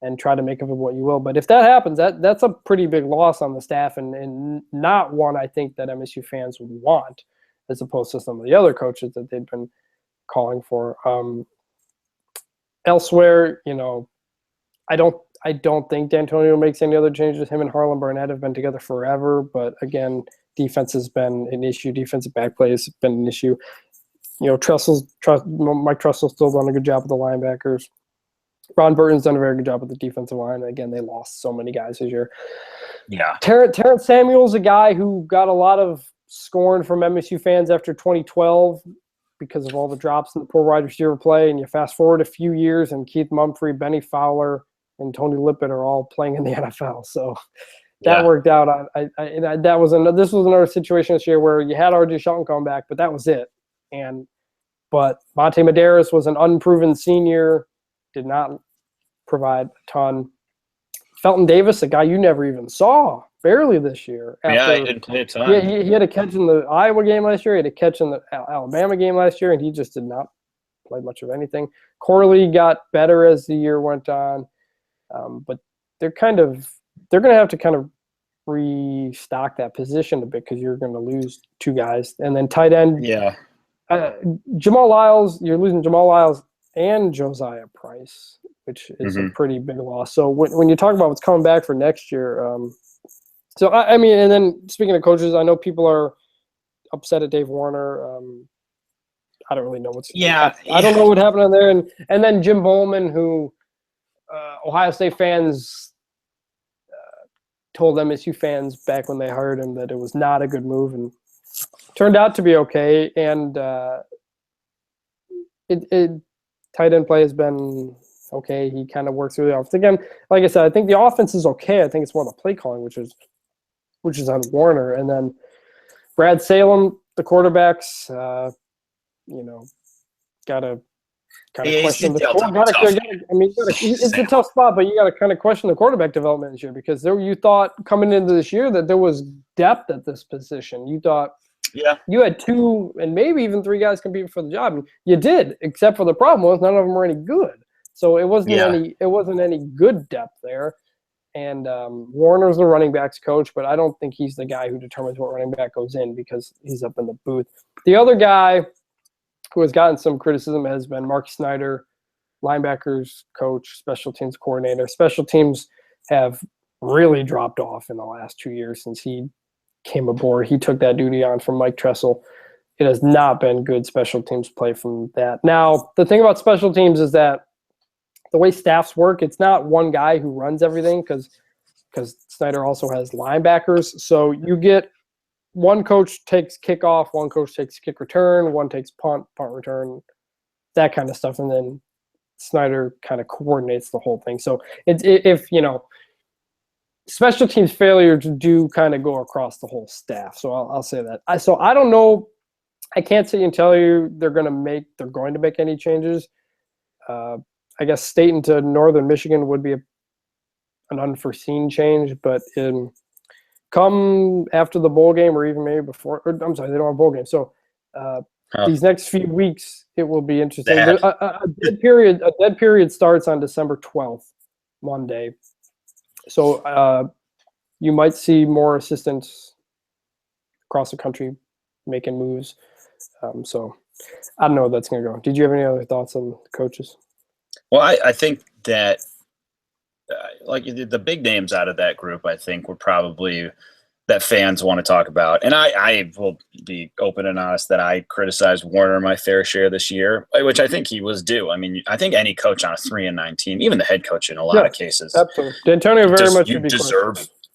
and try to make of it what you will. But if that happens, that's a pretty big loss on the staff, and not one I think that MSU fans would want, as opposed to some of the other coaches that they've been calling for. Elsewhere, I don't think D'Antonio makes any other changes. Him and Harlan Barnett have been together forever, but again, defense has been an issue. Defensive back play has been an issue. Mike Tressel's still done a good job with the linebackers. Ron Burton's done a very good job with the defensive line. Again, they lost so many guys this year. Yeah. Terrence Samuel's a guy who got a lot of scorned from MSU fans after 2012 because of all the drops in the poor wide receiver play. And you fast forward a few years, and Keith Mumphrey, Benny Fowler, and Tony Lippett are all playing in the NFL. So that worked out. This was another situation this year where you had R.J. Shelton come back, but that was it. But Monte Medeiros was an unproven senior, did not provide a ton. Felton Davis, a guy you never even saw, barely this year. He didn't play a ton. Yeah, he had a catch in the Iowa game last year. He had a catch in the Alabama game last year, and he just did not play much of anything. Corley got better as the year went on, but they're going to have to kind of restock that position a bit because you're going to lose two guys. And then tight end, Jamal Lyles, you're losing Jamal Lyles and Josiah Price, which is a pretty big loss. So when you talk about what's coming back for next year, so I mean, and then speaking of coaches, I know people are upset at Dave Warner. I don't really know I don't know what happened on there. And then Jim Bowman, who Ohio State fans told MSU fans back when they hired him that it was not a good move, and turned out to be okay. And tight end play has been okay. He kind of works through the offense. Again, like I said, I think the offense is okay. I think it's more the play calling, which is on Warner. And then Brad Salem, the quarterbacks, got to kind of question the quarterback. It's a tough spot, but you got to kind of question the quarterback development this year, because you thought coming into this year that there was depth at this position. You thought you had two and maybe even three guys competing for the job, and you did, except for the problem was none of them were any good. So it wasn't any good depth there. And Warner's the running backs coach, but I don't think he's the guy who determines what running back goes in because he's up in the booth. The other guy who has gotten some criticism has been Mark Snyder, linebackers coach, special teams coordinator. Special teams have really dropped off in the last 2 years since he came aboard. He took that duty on from Mike Tressel. It has not been good special teams play from that. Now, the thing about special teams is that the way staffs work, it's not one guy who runs everything because Snyder also has linebackers. So you get one coach takes kickoff, one coach takes kick return, one takes punt return, that kind of stuff. And then Snyder kind of coordinates the whole thing. So if special teams failure to do kind of go across the whole staff. So I'll say that. I don't know. I can't sit and tell you they're going to make any changes. I guess Staten to Northern Michigan would be an unforeseen change, but come after the bowl game or even maybe before. I'm sorry, they don't have a bowl game. So these next few weeks, it will be interesting. A dead period starts on December 12th, Monday. So you might see more assistants across the country making moves. So I don't know where that's going to go. Did you have any other thoughts on the coaches? Well, I think that like the big names out of that group, I think were probably that fans want to talk about. And I will be open and honest that I criticized Warner my fair share this year, which I think he was due. I mean, I think any coach on a 3-9 team, even the head coach in a lot of cases, absolutely. D'Antonio very much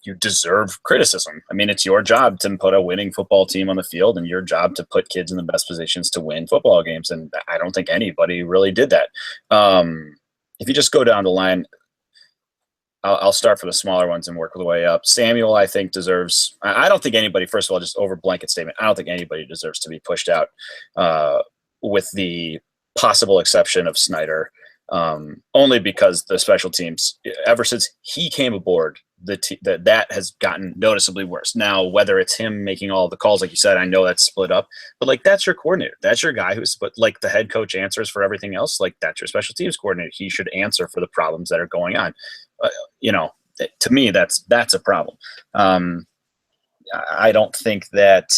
you deserve criticism. I mean, it's your job to put a winning football team on the field and your job to put kids in the best positions to win football games. And I don't think anybody really did that. If you just go down the line, I'll start for the smaller ones and work the way up. Samuel, I think, deserves – I don't think anybody – first of all, just over blanket statement, I don't think anybody deserves to be pushed out with the possible exception of Snyder, only because the special teams, ever since he came aboard, that has gotten noticeably worse. Now, whether it's him making all the calls, like you said, I know that's split up, but like that's your coordinator. That's your guy who's like the head coach answers for everything else. Like that's your special teams coordinator. He should answer for the problems that are going on. To me, that's a problem. I don't think that.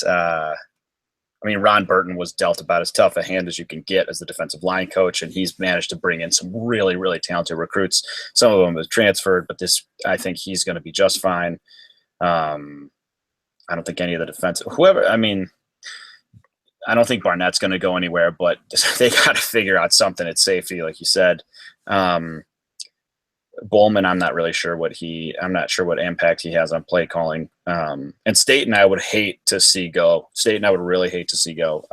Ron Burton was dealt about as tough a hand as you can get as the defensive line coach, and he's managed to bring in some really, really talented recruits. Some of them have transferred, but I think he's going to be just fine. I don't think any of the defensive I don't think Barnett's going to go anywhere, but they got to figure out something at safety, like you said. Bowman, I'm not sure what impact he has on play calling. And Staten, I would hate to see go. Staten, I would really hate to see go.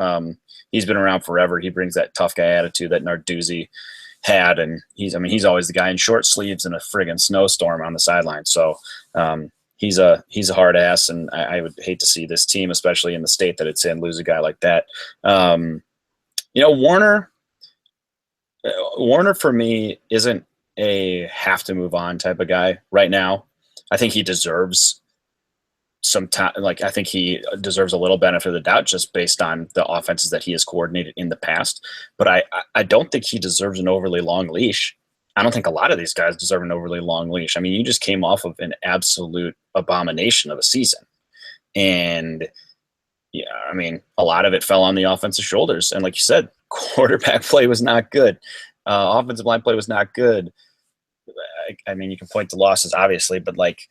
He's been around forever. He brings that tough guy attitude that Narduzzi had, and he's always the guy in short sleeves in a friggin' snowstorm on the sideline. So he's a hard ass, and I would hate to see this team, especially in the state that it's in, lose a guy like that. Warner for me isn't a have to move on type of guy right now. I think he deserves some time. Like, I think he deserves a little benefit of the doubt just based on the offenses that he has coordinated in the past. But I don't think he deserves an overly long leash. I don't think a lot of these guys deserve an overly long leash. I mean, you just came off of an absolute abomination of a season. And yeah, I mean, a lot of it fell on the offensive shoulders. And like you said, quarterback play was not good. Offensive line play was not good. I mean, you can point to losses, obviously, but like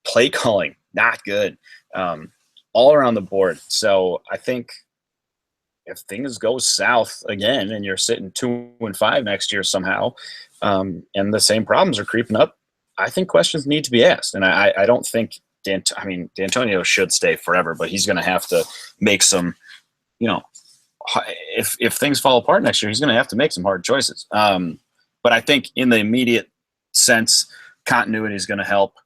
play calling, not good. All around the board. So I think if things go south again and you're sitting 2-5 next year somehow, and the same problems are creeping up, I think questions need to be asked. And I don't think D'Antonio should stay forever, but he's going to have to make some, if things fall apart next year, he's going to have to make some hard choices. But I think in the immediate sense, continuity is going to help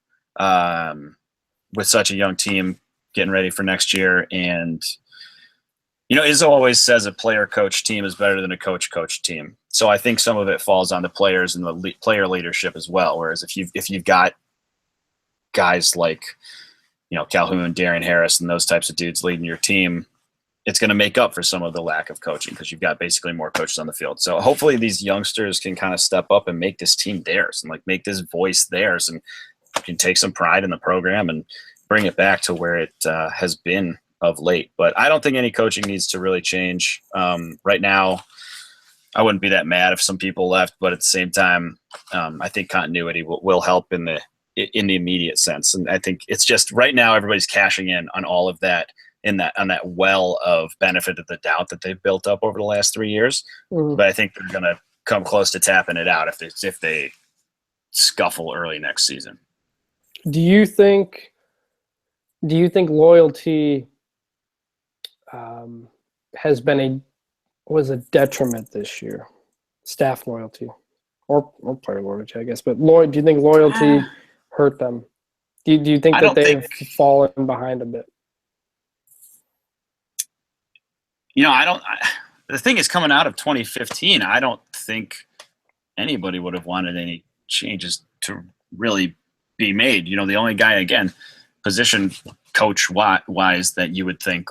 with such a young team getting ready for next year. And, Izzo always says a player-coach team is better than a coach-coach team. So I think some of it falls on the players and the player leadership as well. Whereas if you've got guys like, Calhoun, Darian Harris, and those types of dudes leading your team, it's going to make up for some of the lack of coaching because you've got basically more coaches on the field. So hopefully these youngsters can kind of step up and make this team theirs and make this voice theirs, and can take some pride in the program and bring it back to where it has been of late. But I don't think any coaching needs to really change right now. I wouldn't be that mad if some people left, but at the same time, I think continuity will help in the immediate sense. And I think it's just right now everybody's cashing in on all of that, on that well of benefit of the doubt that they've built up over the last 3 years. Mm-hmm. But I think they're going to come close to tapping it out if they scuffle early next season. Do you think loyalty has been was a detriment this year? Staff loyalty or player loyalty, I guess. But do you think loyalty hurt them? Do you think that they've fallen behind a bit? The thing is, coming out of 2015, I don't think anybody would have wanted any changes to really be made. The only guy, again, position coach wise, that you would think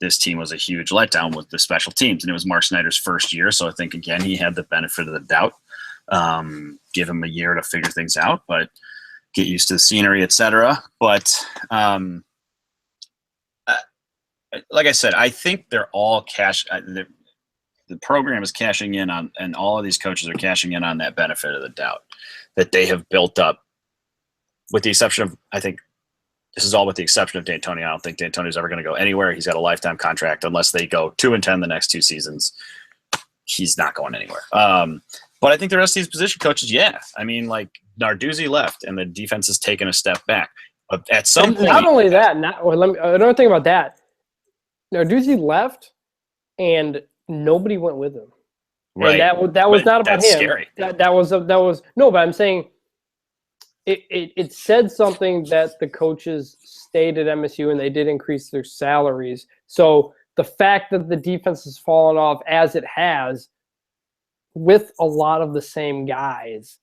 this team was a huge letdown with the special teams, and it was Mark Snyder's first year. So I think, again, he had the benefit of the doubt. Give him a year to figure things out, but get used to the scenery, etc. But like I said, I think they're all the program is cashing in on, and all of these coaches are cashing in on that benefit of the doubt that they have built up, with the exception of, I think this is all with the exception of D'Antonio. I don't think D'Antonio's ever going to go anywhere. He's got a lifetime contract. Unless they go 2-10 the next 2 seasons, he's not going anywhere. But I think the rest of these position coaches, yeah. I mean, Narduzzi left, and the defense has taken a step back. But at some point, not only that, another thing about that, Narduzzi left, and nobody went with him. Right. And that was not about him. Scary. That was no. But I'm saying it said something that the coaches stayed at MSU and they did increase their salaries. So the fact that the defense has fallen off as it has, with a lot of the same guys,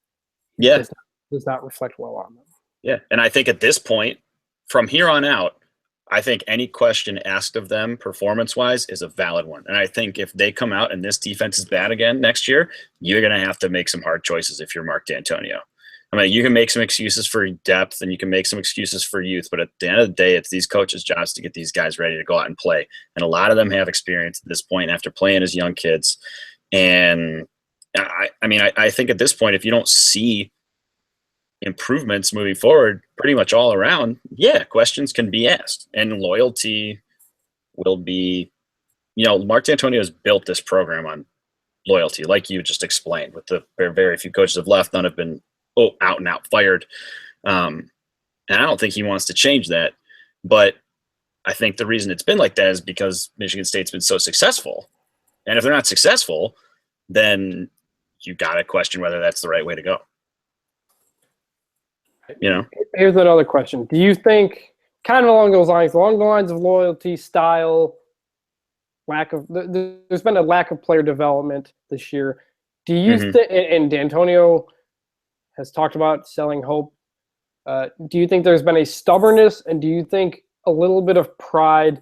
does not reflect well on them. Yeah, and I think at this point, from here on out, I think any question asked of them performance-wise is a valid one. And I think if they come out and this defense is bad again next year, you're going to have to make some hard choices if you're Mark D'Antonio. I mean, you can make some excuses for depth and you can make some excuses for youth, but at the end of the day, it's these coaches' jobs to get these guys ready to go out and play. And a lot of them have experience at this point after playing as young kids. And I think at this point, if you don't see improvements moving forward pretty much all around, questions can be asked, and loyalty will be, Mark D'Antonio has built this program on loyalty, like you just explained. With the very few coaches have left, none have been out and out fired. And I don't think he wants to change that. But I think the reason it's been like that is because Michigan State's been so successful. And if they're not successful, then you got to question whether that's the right way to go. You know? Here's another question. Do you think, kind of along the lines of loyalty, style, there's been a lack of player development this year. Do you think, and D'Antonio has talked about selling hope, do you think there's been a stubbornness, and do you think a little bit of pride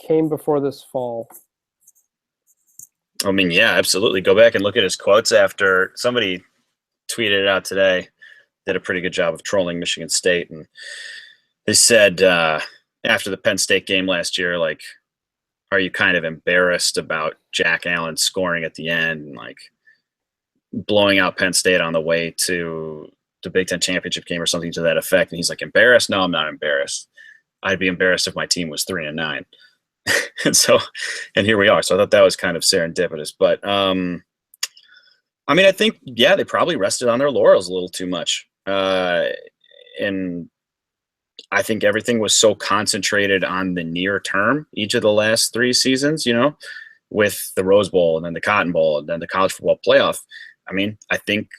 came before this fall? I mean, yeah, absolutely. Go back and look at his quotes after somebody tweeted it out today, did a pretty good job of trolling Michigan State. And they said after the Penn State game last year, like, are you kind of embarrassed about Jack Allen scoring at the end and like blowing out Penn State on the way to the Big Ten championship game or something to that effect? And he's like, embarrassed? No, I'm not embarrassed. I'd be embarrassed if my team was 3-9. and here we are. So I thought that was kind of serendipitous. But I mean, I think, yeah, they probably rested on their laurels a little too much. And I think everything was so concentrated on the near term, each of the last 3 seasons, you know, with the Rose Bowl and then the Cotton Bowl and then the college football playoff. I mean, I think,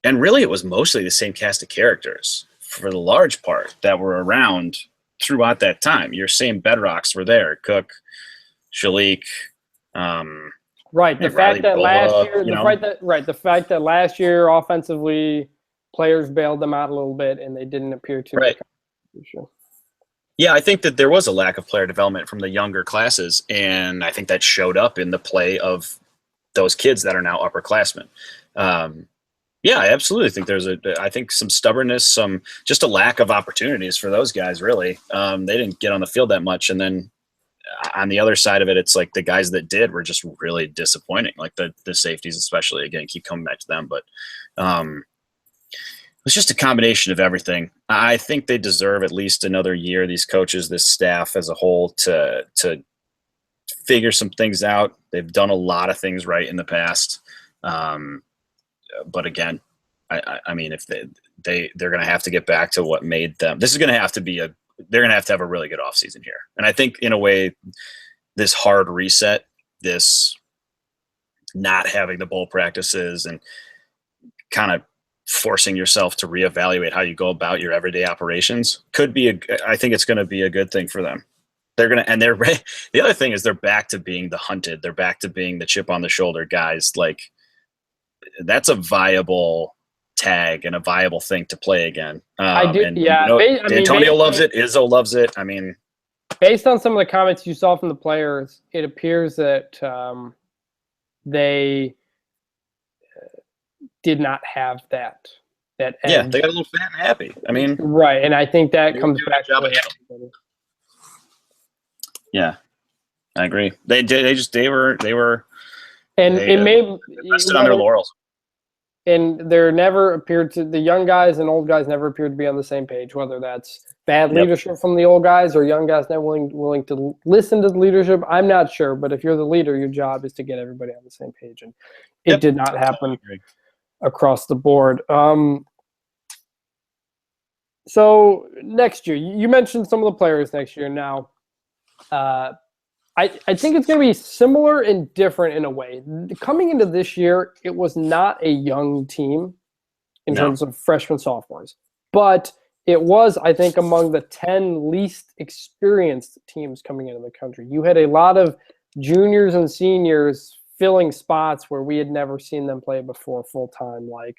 and really it was mostly the same cast of characters for the large part that were around throughout that time. Your same bedrocks were there: Cook, Shalik, right. The fact that last year, the fact that last year offensively players bailed them out a little bit and they didn't appear to. Right. Yeah, I think that there was a lack of player development from the younger classes, and I think that showed up in the play of those kids that are now upperclassmen. Yeah, I absolutely think I think some stubbornness, just a lack of opportunities for those guys, really. They didn't get on the field that much. And then on the other side of it, it's like the guys that did were just really disappointing, like the safeties especially. Again, keep coming back to them. But it was just a combination of everything. I think they deserve at least another year, these coaches, this staff as a whole, to figure some things out. They've done a lot of things right in the past. But again, I mean, if they're going to have to get back to what made them. This is going to have to be they're going to have a really good offseason here. And I think in a way, this hard reset, this not having the bowl practices and kind of forcing yourself to reevaluate how you go about your everyday operations I think it's going to be a good thing for them. The other thing is they're back to being the hunted. They're back to being the chip on the shoulder guys. Like, that's a viable tag and a viable thing to play again. I do. And, yeah. Antonio loves it. Izzo loves it. I mean, based on some of the comments you saw from the players, it appears that they did not have that edge. Yeah, they got a little fat and happy. I mean, right. And I think that comes back to yeah, I agree. They were. And it may rested on their laurels. And the young guys and old guys never appeared to be on the same page, whether that's bad leadership from the old guys or young guys not willing to listen to the leadership. I'm not sure, but if you're the leader, your job is to get everybody on the same page. And it did not happen across the board. So next year, you mentioned some of the players next year. Now, I think it's going to be similar and different in a way. Coming into this year, it was not a young team in terms of freshmen, sophomores. But it was, I think, among the 10 least experienced teams coming into the country. You had a lot of juniors and seniors filling spots where we had never seen them play before full-time, like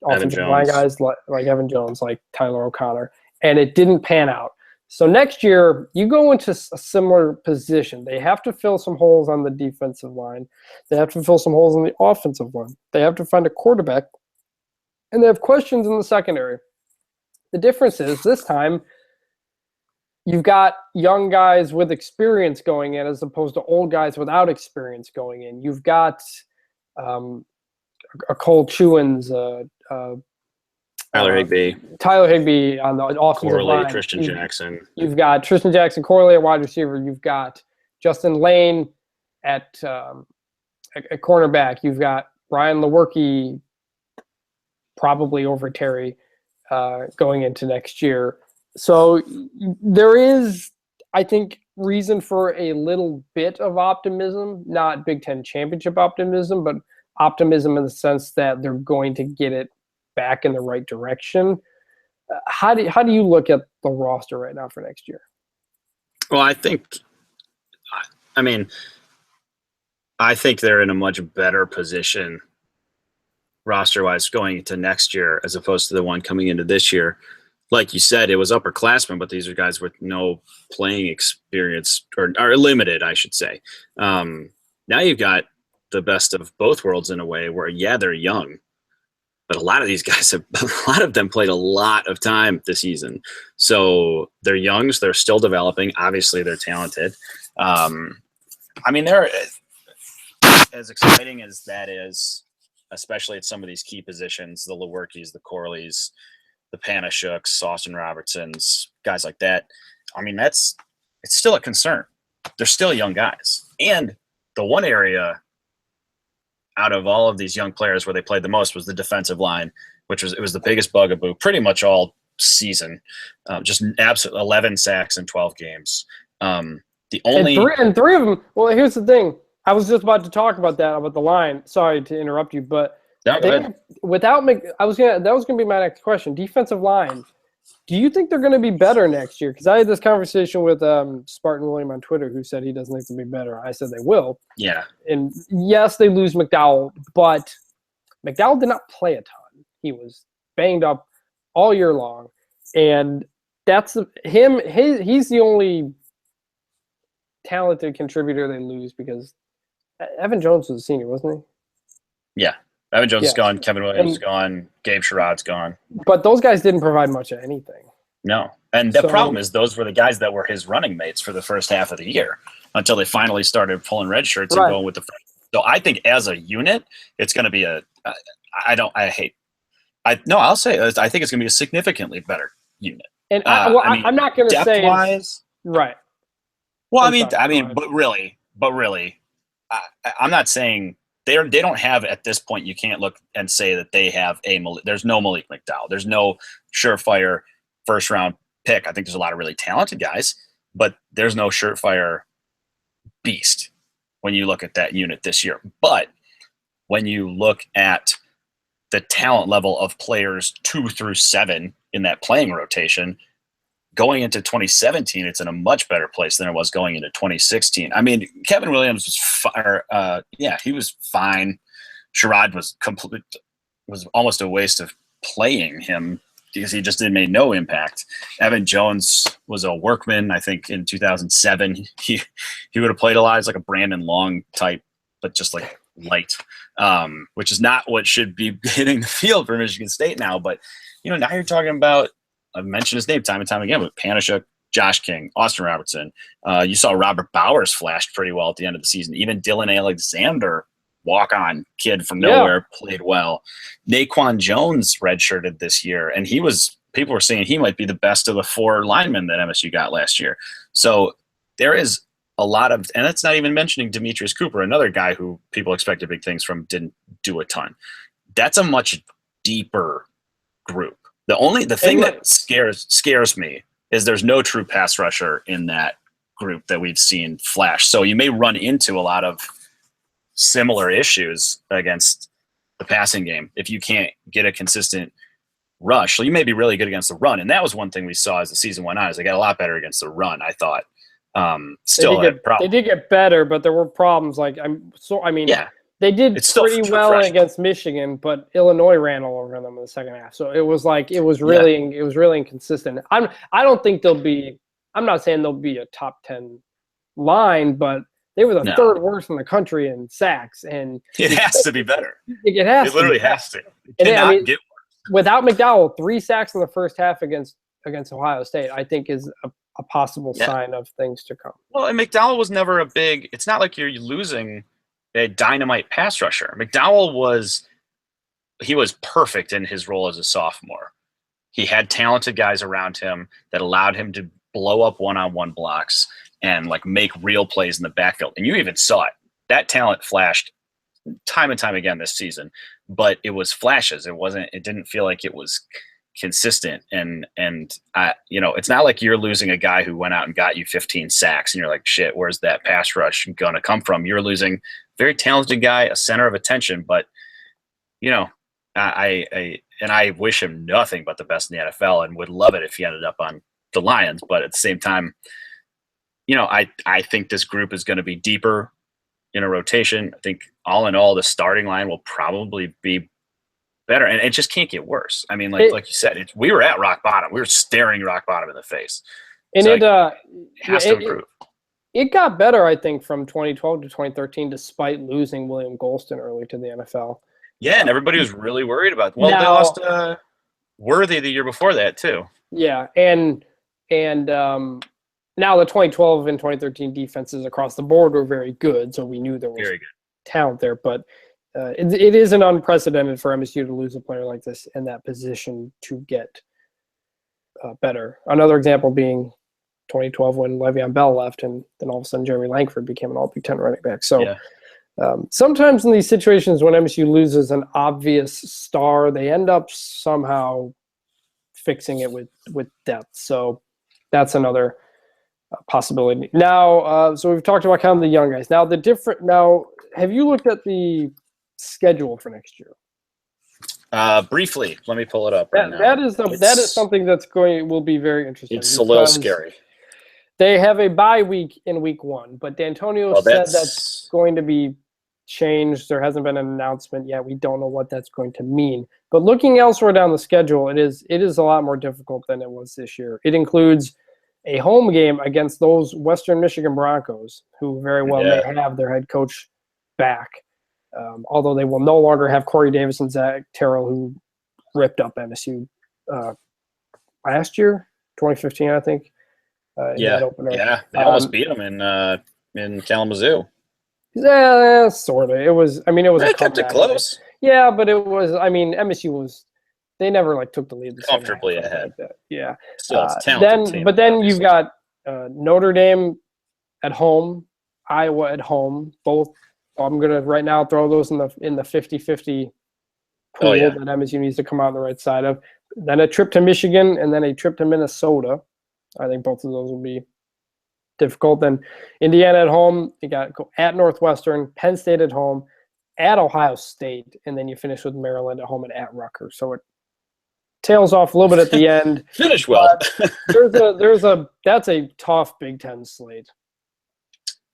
offensive line guys like Evan Jones, like Tyler O'Connor. And it didn't pan out. So next year, you go into a similar position. They have to fill some holes on the defensive line. They have to fill some holes on the offensive line. They have to find a quarterback. And they have questions in the secondary. The difference is this time, you've got young guys with experience going in as opposed to old guys without experience going in. You've got a Cole Chewins, Tyler Higbee on the offensive line. Tristan Jackson. You've got Tristan Jackson, Corley at wide receiver. You've got Justin Lane at cornerback, you've got Ryan Lewerke probably over Terry going into next year. So there is, I think, reason for a little bit of optimism, not Big Ten championship optimism, but optimism in the sense that they're going to get it back in the right direction. How do you look at the roster right now for next year? Well, I think they're in a much better position roster-wise going into next year as opposed to the one coming into this year. Like you said, it was upperclassmen, but these are guys with no playing experience or limited, I should say. Now you've got the best of both worlds in a way where, yeah, they're young, but a lot of these guys a lot of them played a lot of time this season. So they're young, so they're still developing. Obviously, they're talented. They're as exciting as that is, especially at some of these key positions, the Lewerkes, the Corleys, the Panashuks, Austin Robertsons, guys like that. It's still a concern. They're still young guys. And the one area out of all of these young players where they played the most was the defensive line, it was the biggest bugaboo pretty much all season. Just absolute 11 sacks in 12 games. The only and three of them. Well, here's the thing. I was just about to talk about the line. Sorry to interrupt you, but that was going to be my next question. Defensive line. Do you think they're going to be better next year? Because I had this conversation with Spartan William on Twitter, who said he doesn't think they'll be better. I said they will. Yeah. And yes, they lose McDowell, but McDowell did not play a ton. He was banged up all year long, and that's him. He's the only talented contributor they lose because Evan Jones was a senior, wasn't he? Yeah. Evan Jones is gone. Kevin Williams is gone. Gabe Sherrod's gone. But those guys didn't provide much of anything. No. And the problem is those were the guys that were his running mates for the first half of the year until they finally started pulling red shirts and going with the first. So I think as a unit, it's going to be I think it's going to be a significantly better unit. And I'm not going to say depth-wise. Right. Well, but really, I'm not saying they don't have at this point. You can't look and say that they have there's no Malik McDowell. There's no surefire first round pick. I think there's a lot of really talented guys, but there's no surefire beast when you look at that unit this year. But when you look at the talent level of players 2 through 7 in that playing rotation, going into 2017, it's in a much better place than it was going into 2016. Kevin Williams was he was fine. Sherrod was almost a waste of playing him because he just made no impact. Evan Jones was a workman. I think in 2007 he would have played a lot as like a Brandon Long type, but just like light, which is not what should be hitting the field for Michigan State now. But now you're talking about, I've mentioned his name time and time again, with Panashuk, Josh King, Austin Robertson. You saw Robert Bowers flashed pretty well at the end of the season. Even Dylan Alexander, walk-on kid from nowhere, played well. Naquan Jones redshirted this year, and people were saying he might be the best of the 4 linemen that MSU got last year. So there is a lot of, and that's not even mentioning Demetrius Cooper, another guy who people expected big things from, didn't do a ton. That's a much deeper group. The thing that scares me is there's no true pass rusher in that group that we've seen flash. So you may run into a lot of similar issues against the passing game if you can't get a consistent rush. So you may be really good against the run, and that was one thing we saw as the season went on. Is they got a lot better against the run, I thought. They did get better, but there were problems. They did pretty well against Michigan, but Illinois ran all over them in the second half. So it was really inconsistent. I don't think I'm not saying they'll be a top 10 line, but they were the third worst in the country in sacks, and it has to be better. It literally has to. Get worse. Without McDowell, 3 sacks in the first half against Ohio State, I think is a possible sign of things to come. Well, and McDowell was never it's not like you're losing a dynamite pass rusher. McDowell was perfect in his role as a sophomore. He had talented guys around him that allowed him to blow up one-on-one blocks and make real plays in the backfield. And you even saw it. that talent flashed time and time again this season, but it was flashes. It didn't feel like it was consistent. And it's not like you're losing a guy who went out and got you 15 sacks and you're like, shit, where's that pass rush going to come from? You're losing a very talented guy, a center of attention, but I wish him nothing but the best in the NFL and would love it if he ended up on the Lions. But at the same time, I think this group is going to be deeper in a rotation. I think all in all, the starting line will probably be better, and it just can't get worse. I mean, like you said, we were at rock bottom. We were staring rock bottom in the face. And so it has to improve. It got better, I think, from 2012 to 2013, despite losing William Golston early to the NFL. Yeah, and everybody was really worried about. Well, they lost Worthy the year before that too. Yeah, and now the 2012 and 2013 defenses across the board were very good, so we knew there was talent there. But it isn't unprecedented for MSU to lose a player like this in that position to get better. Another example being 2012 when Le'Veon Bell left, and then all of a sudden Jeremy Langford became an All-Big Ten running back. So sometimes in these situations when MSU loses an obvious star, they end up somehow fixing it with depth. So that's another possibility. Now, so we've talked about kind of the young guys. Now, have you looked at the schedule for next year? Briefly, let me pull it up. That is something will be very interesting. It's a little scary. They have a bye week in week 1, but D'Antonio said that's going to be changed. There hasn't been an announcement yet. We don't know what that's going to mean. But looking elsewhere down the schedule, it is a lot more difficult than it was this year. It includes a home game against those Western Michigan Broncos, who very well may have their head coach back. Although they will no longer have Corey Davis and Zach Terrell, who ripped up MSU last year, 2015, I think. They almost beat them in Kalamazoo. Yeah, sort of. It was. I mean, it was. They kept it close. Yeah, but it was. I mean, MSU was. They never took the lead. Comfortably ahead. Like yeah. Still, it's a talented team. But then you've got Notre Dame at home, Iowa at home. Both. I'm gonna right now throw those in the 50-50 pool that MSU needs to come out on the right side of. Then a trip to Michigan and then a trip to Minnesota. I think both of those will be difficult. Then Indiana at home. You got go at Northwestern, Penn State at home, at Ohio State, and then you finish with Maryland at home and at Rutgers. So it tails off a little bit at the end. Finish well. That's a tough Big Ten slate.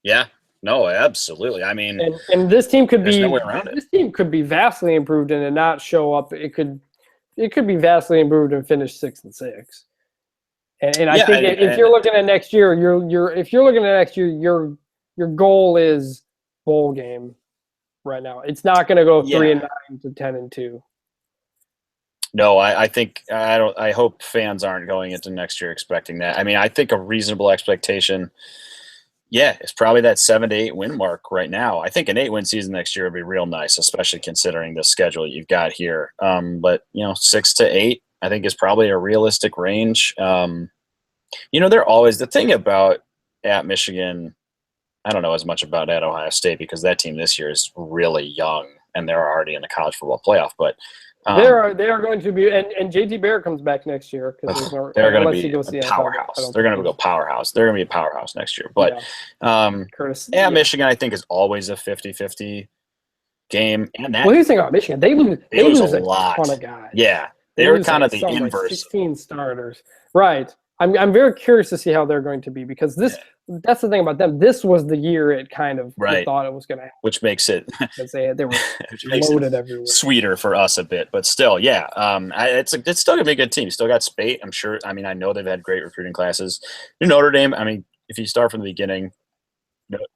Yeah. No, absolutely. I mean, and this team could be no way around it. This team could be vastly improved and not show up. It could be vastly improved and finish 6-6. And I think if you're looking at next year, your goal is bowl game right now. It's not going to go 3-9 to 10-2. No, I think I hope fans aren't going into next year expecting that. I mean, I think a reasonable expectation, it's probably that 7 to 8 win mark right now. I think an 8-win season next year would be real nice, especially considering the schedule you've got here. But 6 to 8, I think, is probably a realistic range. They're always the thing about at Michigan. I don't know as much about at Ohio State because that team this year is really young and they're already in the college football playoff. But they are going to be, and JT Barrett comes back next year because they're going to be a powerhouse. They're going to go powerhouse. They're going to be a powerhouse next year. But at Michigan, I think is always a 50-50 game. And that, what do you think about Michigan? They lose a lot. Ton of guys. Yeah, they're kind of the inverse. 16 starters, right? I'm very curious to see how they're going to be because that's the thing about them. This was the year it kind of thought it was going to happen. Which makes it they were loaded everywhere. Sweeter for us a bit, but still, it's still going to be a good team. You still got Spate, I'm sure. I mean, I know they've had great recruiting classes. Notre Dame, I mean, if you start from the beginning.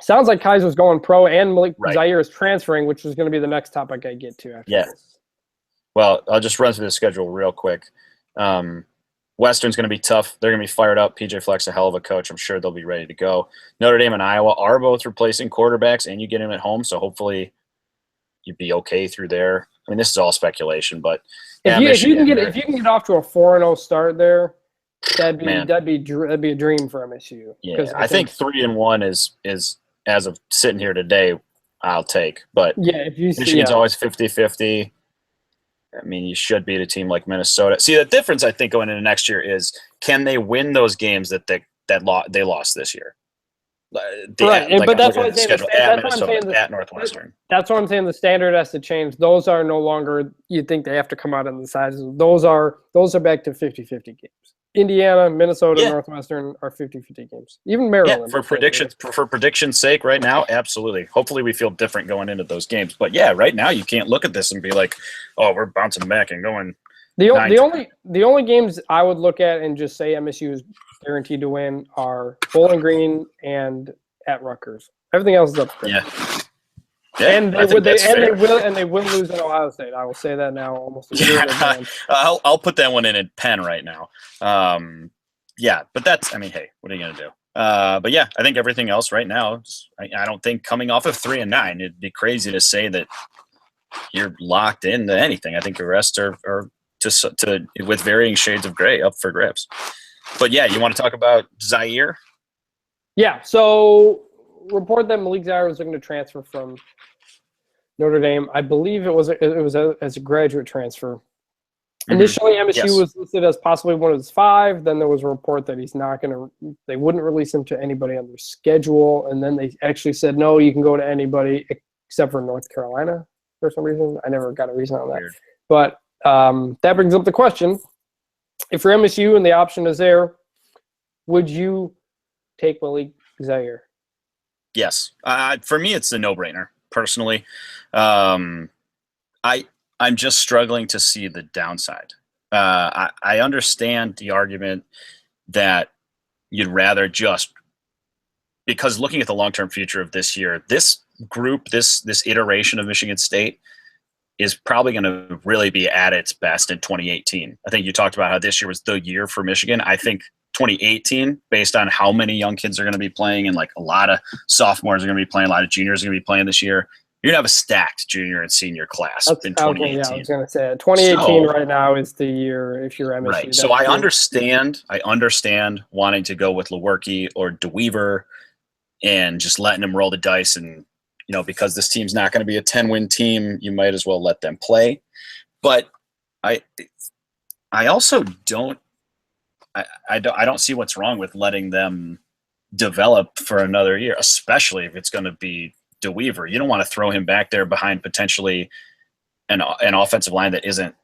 Sounds like Kaiser's going pro and Malik Zaire is transferring, which is going to be the next topic I get to after this. Well, I'll just run through the schedule real quick. Western's going to be tough. They're going to be fired up. PJ Fleck's a hell of a coach. I'm sure they'll be ready to go. Notre Dame and Iowa are both replacing quarterbacks, and you get them at home, so hopefully you'd be okay through there. I mean, this is all speculation, but if you can get off to a 4-0 start there, that'd be a dream for MSU. Yeah, I think 3-1 is as of sitting here today I'll take. But Yeah, if you see, Michigan's always 50-50. I mean, you should beat a team like Minnesota. See, the difference I think going into next year is can they win those games that they lost this year? Right, but that's what I'm saying. Schedule at Minnesota, at Northwestern. That's what I'm saying. The standard has to change. Those are no longer. You think they have to come out in the sizes. Those are back to 50-50 games. Indiana, Minnesota, Northwestern are 50-50 games. Even Maryland. For prediction's sake, right now, absolutely. Hopefully, we feel different going into those games. But yeah, right now you can't look at this and be like, "Oh, we're bouncing back and going." The only games I would look at and just say MSU is guaranteed to win are Bowling Green and at Rutgers. Everything else is up for grabs. Yeah, and they will lose at Ohio State. I will say that now, almost a year in advance. I'll put that one in pen right now. But that's. I mean, hey, what are you gonna do? But yeah, I think everything else right now. I don't think coming off of 3-9, it'd be crazy to say that you're locked into anything. I think the rest are to with varying shades of gray up for grabs. But yeah, you want to talk about Zaire? Yeah. So report that Malik Zaire was looking to transfer from Notre Dame. I believe it was as a graduate transfer. Mm-hmm. Initially, MSU was listed as possibly one of his 5. Then there was a report that they wouldn't release him to anybody on their schedule. And then they actually said, no, you can go to anybody except for North Carolina for some reason. I never got a reason on that. Weird. But that brings up the question. If you're MSU and the option is there, would you take Malik Zaire? Yes. For me, it's a no-brainer, personally. I'm just struggling to see the downside. I understand the argument that you'd rather just – because looking at the long-term future of this year, this group, this iteration of Michigan State is probably going to really be at its best in 2018. I think you talked about how this year was the year for Michigan. I think 2018, based on how many young kids are going to be playing and like a lot of sophomores are going to be playing, a lot of juniors are going to be playing this year, you're going to have a stacked junior and senior class in 2018. Yeah, I was going to say 2018 right now is the year if you're MSU. Right. So I understand wanting to go with Lewerke or DeWeaver and just letting them roll the dice and, because this team's not going to be a 10-win team, you might as well let them play. But I also don't see what's wrong with letting them develop for another year, especially if it's going to be DeWeaver. You don't want to throw him back there behind potentially an offensive line that isn't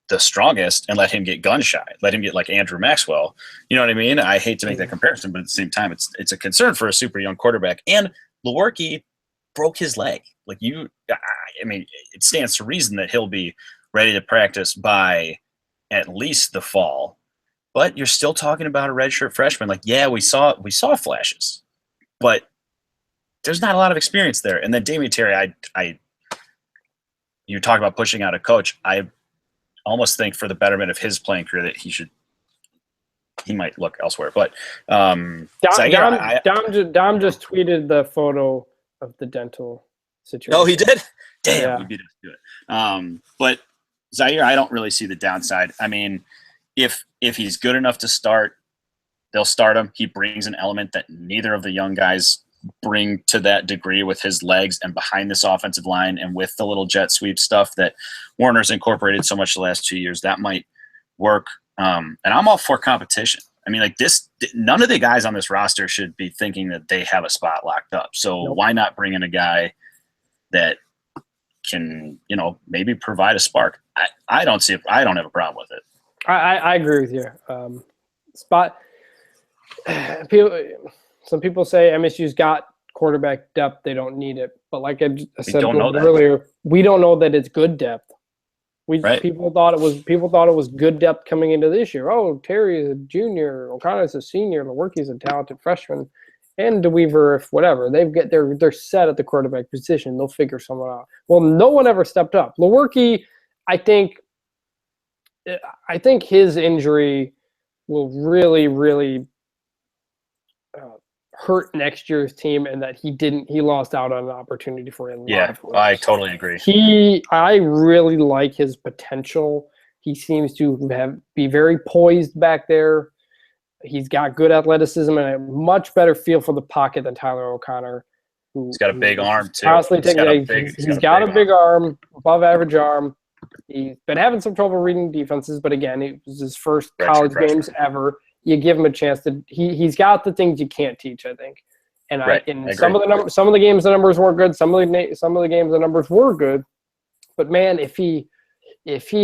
the strongest and let him get gun shy, let him get like Andrew Maxwell. You know what I mean? I hate to make that comparison, but at the same time, it's a concern for a super young quarterback. And Lewerke broke his leg. It stands to reason that he'll be ready to practice by at least the fall. But you're still talking about a redshirt freshman. We saw flashes, but there's not a lot of experience there. And then Damian Terry, you talk about pushing out a coach. I almost think for the betterment of his playing career that he might look elsewhere. But Dom just tweeted the photo of the dental situation. Oh, he did? Damn, we beat us to it. But Zaire, I don't really see the downside. I mean, if he's good enough to start, they'll start him. He brings an element that neither of the young guys bring to that degree with his legs and behind this offensive line and with the little jet sweep stuff that Warner's incorporated so much the last 2 years. That might work. And I'm all for competition. I mean, none of the guys on this roster should be thinking that they have a spot locked up. So Why not bring in a guy that can, maybe provide a spark? I don't have a problem with it. I agree with you. Some people say MSU's got quarterback depth. They don't need it. But like I said earlier, we don't know that it's good depth. People thought it was good depth coming into this year. Oh, Terry is a junior, O'Connor is a senior, Lewerke is a talented freshman, and DeWeaver, if whatever. They're set at the quarterback position. They'll figure someone out. Well, no one ever stepped up. Lewerke, I think his injury will really, really hurt next year's team, and that he lost out on an opportunity for him. Yeah, I totally agree. I really like his potential. He seems to be very poised back there. He's got good athleticism and a much better feel for the pocket than Tyler O'Connor. He's got a big arm too. Constantly He's got a he's got a big arm, above average arm. He's been having some trouble reading defenses, but again, it was his first college games ever. You give him a chance to. He's got the things you can't teach, I think. And I some of the games the numbers weren't good. Some of the games the numbers were good. But man, if he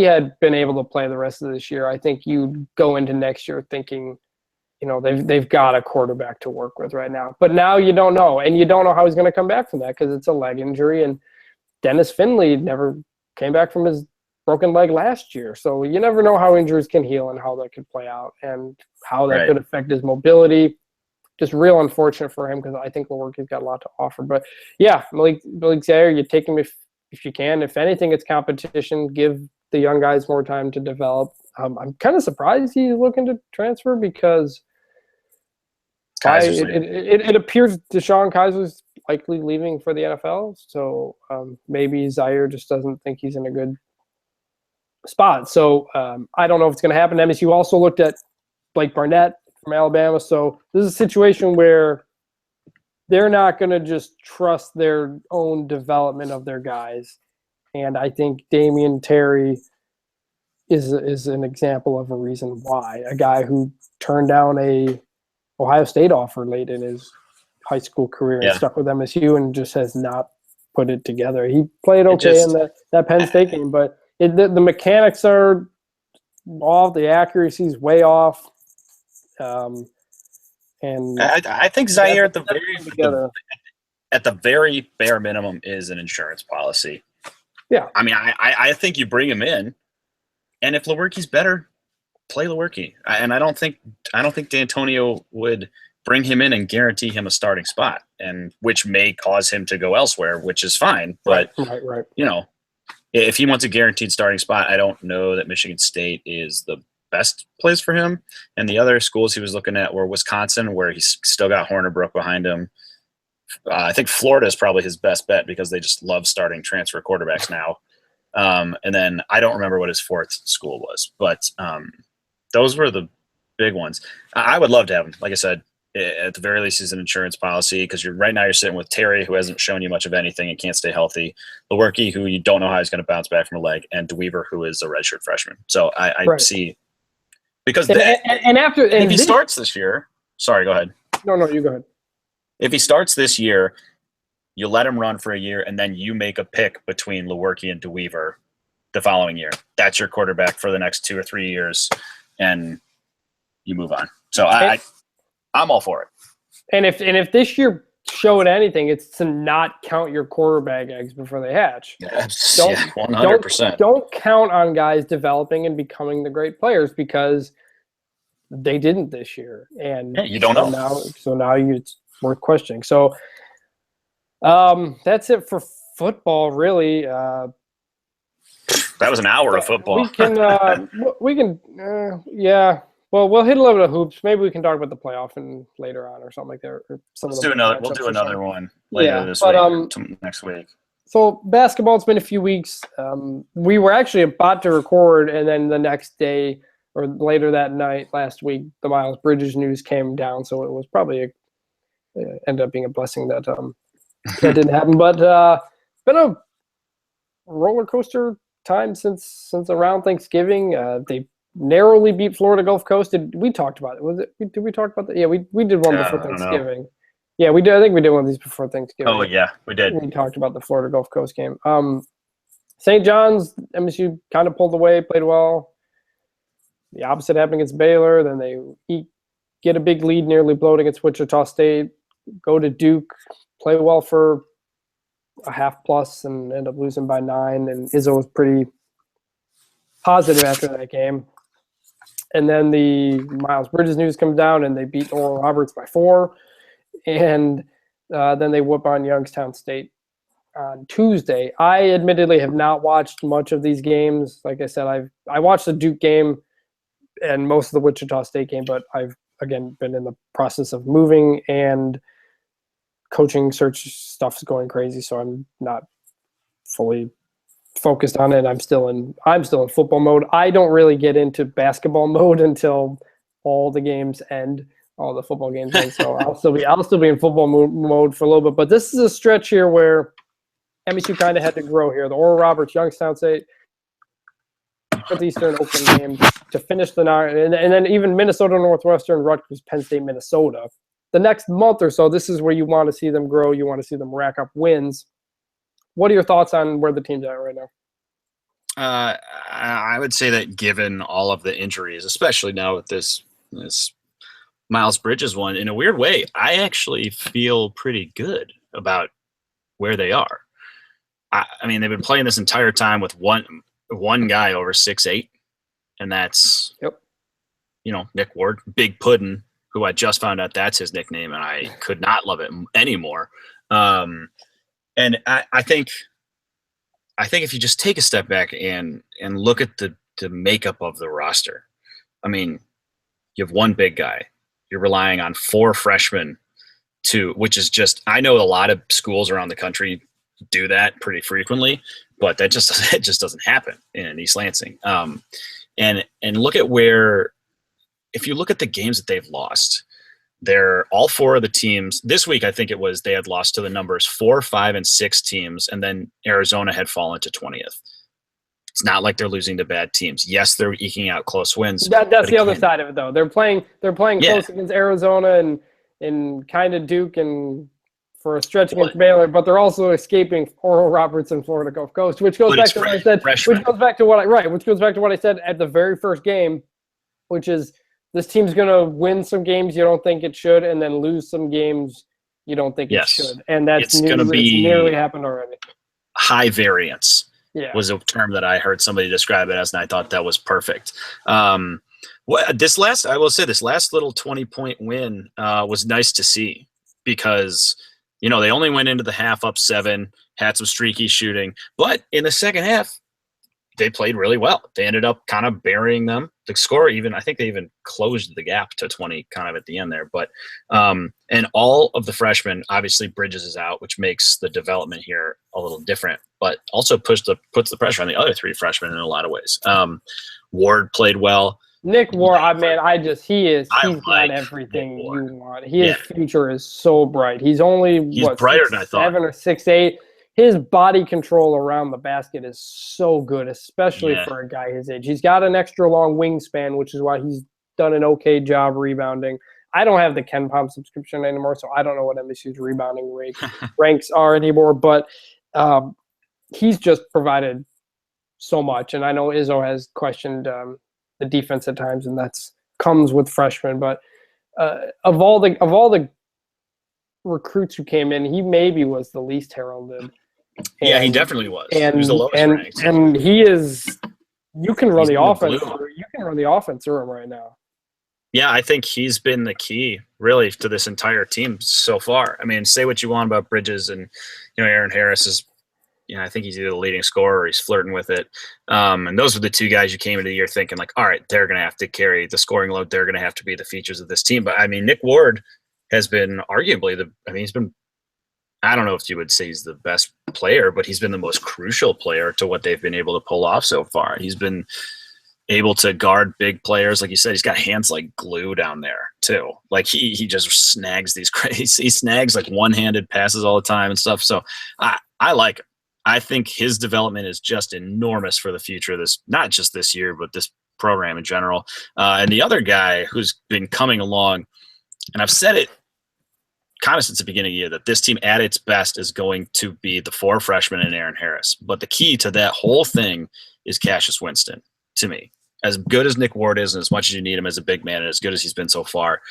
had been able to play the rest of this year, I think you'd go into next year thinking, they've got a quarterback to work with right now. But now you don't know, and you don't know how he's going to come back from that because it's a leg injury. And Dennis Finley never came back from his broken leg last year, so you never know how injuries can heal and how that could play out and how that could affect his mobility. Just real unfortunate for him because I think Lewerke's got a lot to offer. But yeah, Malik Zaire, you take him if you can. If anything, it's competition. Give the young guys more time to develop. I'm kind of surprised he's looking to transfer because it appears Deshaun Kaiser's likely leaving for the NFL. So maybe Zaire just doesn't think he's in a good spot. So I don't know if it's going to happen. MSU also looked at Blake Barnett from Alabama. So this is a situation where they're not going to just trust their own development of their guys. And I think Damian Terry is an example of a reason why. A guy who turned down a Ohio State offer late in his high school career and stuck with MSU and just has not put it together. He played okay in that Penn State game, but the mechanics are off. The accuracy is way off. And I think Zaire at the very bare minimum is an insurance policy. Yeah. I mean, I think you bring him in, and if Lewerke's better, play Lewerke. And I don't think D'Antonio would bring him in and guarantee him a starting spot, and which may cause him to go elsewhere, which is fine. But right. If he wants a guaranteed starting spot, I don't know that Michigan State is the best place for him. And the other schools he was looking at were Wisconsin, where he's still got Hornibrook behind him. I think Florida is probably his best bet because they just love starting transfer quarterbacks now. And then I don't remember what his fourth school was, but those were the big ones. I would love to have him. Like I said, at the very least, he's an insurance policy because right now you're sitting with Terry, who hasn't shown you much of anything and can't stay healthy. Lewerke, who you don't know how he's going to bounce back from a leg, and DeWeaver, who is a redshirt freshman. So I see because if he starts this year, sorry, go ahead. No, you go ahead. If he starts this year, you let him run for a year, and then you make a pick between Lewerke and DeWeaver the following year. That's your quarterback for the next 2 or 3 years, and you move on. So I'm all for it. And if this year showed anything, it's to not count your quarterback eggs before they hatch. 100%. Don't count on guys developing and becoming the great players because they didn't this year. And you don't know. Now it's worth questioning. So that's it for football, really. That was an hour of football. We can, yeah. Well, we'll hit a little bit of hoops. Maybe we can talk about the playoff and later on or something like that. Or We'll do another one later this week, next week. So basketball, it's been a few weeks. We were actually about to record, and then the next day or later that night last week, the Miles Bridges news came down. So it was probably ended up being a blessing that that didn't happen. But it's been a roller coaster time since around Thanksgiving. They narrowly beat Florida Gulf Coast. We talked about it. Did we talk about that? Yeah, we did one before Thanksgiving. Yeah, we did. I think we did one of these before Thanksgiving. Oh yeah, we did. We talked about the Florida Gulf Coast game. St. John's, MSU kind of pulled away, played well. The opposite happened against Baylor. Then they get a big lead, nearly blow it against Wichita State. Go to Duke, play well for a half plus, and end up losing by 9. And Izzo was pretty positive after that game. And then the Miles Bridges news comes down, and they beat Oral Roberts by 4. And then they whoop on Youngstown State on Tuesday. I admittedly have not watched much of these games. Like I said, I watched the Duke game and most of the Wichita State game, but I've, again, been in the process of moving and coaching search stuff is going crazy, so I'm not fully focused on it. I'm still in football mode. I don't really get into basketball mode until all the games end. all the football games in, so I'll still be in football mode for a little bit. But this is a stretch here where MSU kind of had to grow here. The Oral Roberts, Youngstown State, Northeastern, Oakland game to finish the night, and then even Minnesota Northwestern, Rutgers, Penn State, Minnesota. The next month or so, this is where you want to see them grow. You want to see them rack up wins. What are your thoughts on where the team's at right now? I would say that given all of the injuries, especially now with this Miles Bridges one, in a weird way, I actually feel pretty good about where they are. I mean, they've been playing this entire time with one guy over 6'8", and that's Nick Ward, Big Puddin', who I just found out that's his nickname, and I could not love it anymore. And I think if you just take a step back and look at the makeup of the roster, I mean, you have one big guy. You're relying on 4 freshmen which is just, I know a lot of schools around the country do that pretty frequently, but it just doesn't happen in East Lansing. And look at if you look at the games that they've lost, they're all 4 of the teams this week. I think it was, they had lost to the numbers 4, 5, and 6 teams. And then Arizona had fallen to 20th. It's not like they're losing to bad teams. Yes, they're eking out close wins. That's the other side of it, though. They're playing close against Arizona and kind of Duke and for a stretch against Baylor, but they're also escaping Oral Roberts and Florida Gulf Coast, which goes back to what I said. Which goes back to what I said at the very first game, which is this team's going to win some games you don't think it should, and then lose some games you don't think it should, and that's nearly happened already. High variance. Yeah. Was a term that I heard somebody describe it as, and I thought that was perfect. This last little 20-point win was nice to see because, they only went into the half up 7, had some streaky shooting, but in the second half, they played really well. They ended up kind of burying them. The score I think they even closed the gap to 20 kind of at the end there. But and all of the freshmen, obviously Bridges is out, which makes the development here a little different, but also puts the pressure on the other 3 freshmen in a lot of ways. Ward played well. Nick Ward, he's got everything you want. His future is so bright. He's only brighter than I thought. 7 or 6'8". His body control around the basket is so good, especially for a guy his age. He's got an extra long wingspan, which is why he's done an okay job rebounding. I don't have the KenPom subscription anymore, so I don't know what MSU's rebounding ranks are anymore, but he's just provided so much. And I know Izzo has questioned the defense at times, and that's comes with freshmen. But of all the recruits who came in, he maybe was the least heralded. Yeah, he definitely was. And, he was the lowest ranked. And he is. You can run the offense. You can run the offense through him right now. Yeah, I think he's been the key, really, to this entire team so far. I mean, say what you want about Bridges, and Aaron Harris is. I think he's either the leading scorer or he's flirting with it. And those are the 2 guys you came into the year thinking, like, all right, they're going to have to carry the scoring load. They're going to have to be the features of this team. But I mean, Nick Ward has been arguably he's been. I don't know if you would say he's the best player, but he's been the most crucial player to what they've been able to pull off so far. He's been able to guard big players. Like you said, he's got hands like glue down there too. Like he just snags these crazy, he snags like one-handed passes all the time and stuff. So I like him. I think his development is just enormous for the future of this, not just this year, but this program in general. And the other guy who's been coming along, and I've said it kind of since the beginning of the year, that this team at its best is going to be the 4 freshmen and Aaron Harris. But the key to that whole thing is Cassius Winston, to me. As good as Nick Ward is, and as much as you need him as a big man, and as good as he's been so far,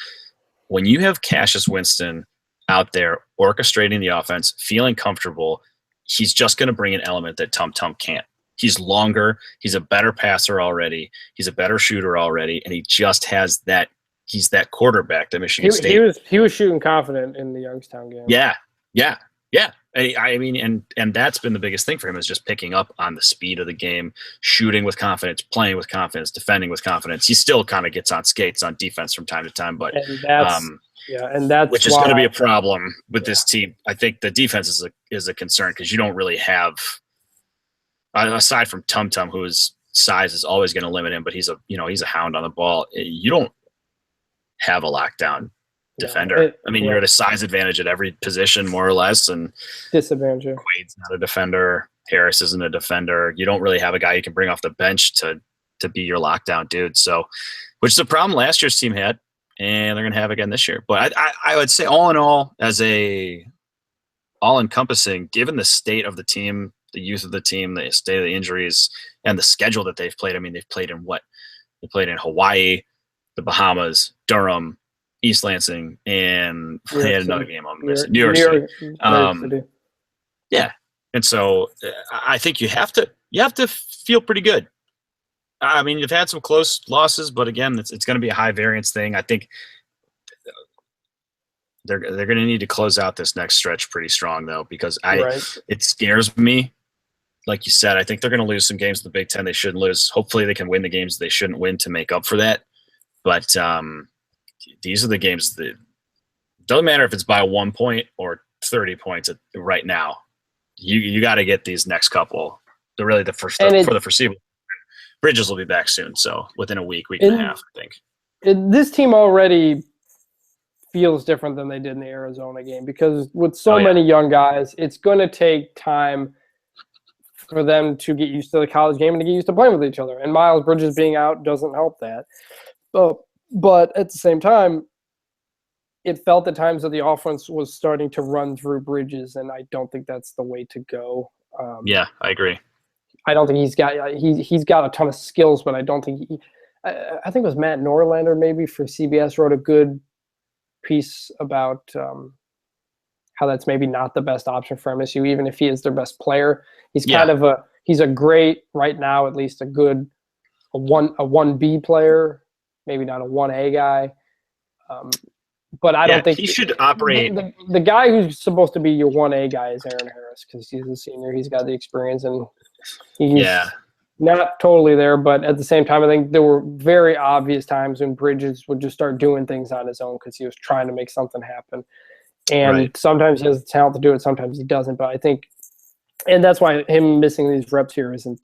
when you have Cassius Winston out there orchestrating the offense, feeling comfortable, he's just going to bring an element that Tum Tum can't. He's longer. He's a better passer already. He's a better shooter already, and he just has that. He's that quarterback that Michigan State. He was shooting confident in the Youngstown game. Yeah. I mean, and that's been the biggest thing for him, is just picking up on the speed of the game, shooting with confidence, playing with confidence, defending with confidence. He still kind of gets on skates on defense from time to time, but that's which is going to be a problem with this team. I think the defense is a concern because you don't really have, aside from Tum Tum, whose size is always going to limit him, but he's a hound on the ball. You don't have a lockdown defender. You're at a size advantage at every position, more or less, and disadvantage. Yeah. Quade's not a defender. Harris isn't a defender. You don't really have a guy you can bring off the bench to be your lockdown dude. So, which is a problem last year's team had, and they're going to have again this year. But I would say all in all, as a all-encompassing, given the state of the team, the youth of the team, the state of the injuries, and the schedule that they've played. They've played in what? They played in Hawaii, the Bahamas, Durham, East Lansing, and they had another game on this. New York City. Yeah. And so I think you have to feel pretty good. You've had some close losses, but again, it's going to be a high variance thing. I think they're going to need to close out this next stretch pretty strong, though, because it scares me. Like you said, I think they're going to lose some games in the Big Ten they shouldn't lose. Hopefully they can win the games they shouldn't win to make up for that. But these are the games that doesn't matter if it's by 1 point or 30 points right now. You got to get these next couple. They're really for the foreseeable. Bridges will be back soon, so within a week and a half, I think. This team already feels different than they did in the Arizona game because with so many young guys, it's going to take time for them to get used to the college game and to get used to playing with each other. And Miles Bridges being out doesn't help that. But at the same time, it felt at times that the offense was starting to run through Bridges, and I don't think that's the way to go. I agree. I don't think he's got a ton of skills, but I don't think I think it was Matt Norlander maybe for CBS wrote a good piece about how that's maybe not the best option for MSU, even if he is their best player. He's he's a great right now, at least a 1B player, maybe not a 1A guy. But I don't think he should operate. The guy who's supposed to be your 1A guy is Aaron Harris because he's a senior. He's got the experience and he's not totally there. But at the same time, I think there were very obvious times when Bridges would just start doing things on his own because he was trying to make something happen. And sometimes he has the talent to do it, sometimes he doesn't. But I think, and that's why him missing these reps here isn't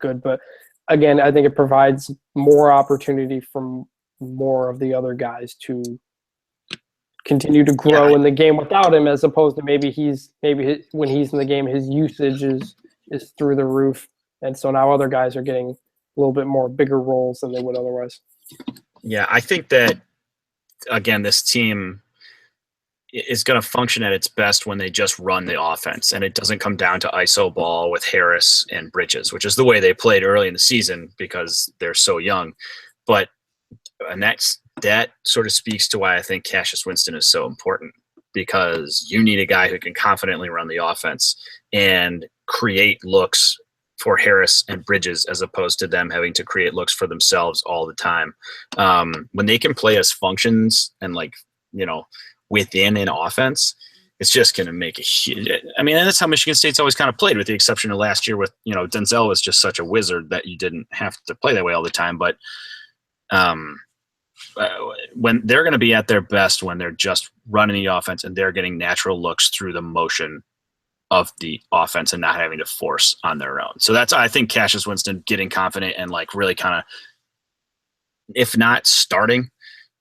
good. But again, I think it provides more opportunity for more of the other guys to continue to grow in the game without him, as opposed to maybe when he's in the game, his usage is through the roof, and so now other guys are getting a little bit more bigger roles than they would otherwise. Yeah, I think that again, this team is going to function at its best when they just run the offense, and it doesn't come down to ISO ball with Harris and Bridges, which is the way they played early in the season because they're so young. And that sort of speaks to why I think Cassius Winston is so important, because you need a guy who can confidently run the offense and create looks for Harris and Bridges as opposed to them having to create looks for themselves all the time. When they can play as functions and within an offense, it's just going to make a huge – and that's how Michigan State's always kind of played, with the exception of last year with, Denzel was just such a wizard that you didn't have to play that way all the time. But when they're going to be at their best when they're just running the offense and they're getting natural looks through the motion of the offense and not having to force on their own. So that's, I think, Cassius Winston getting confident and really kind of, if not starting,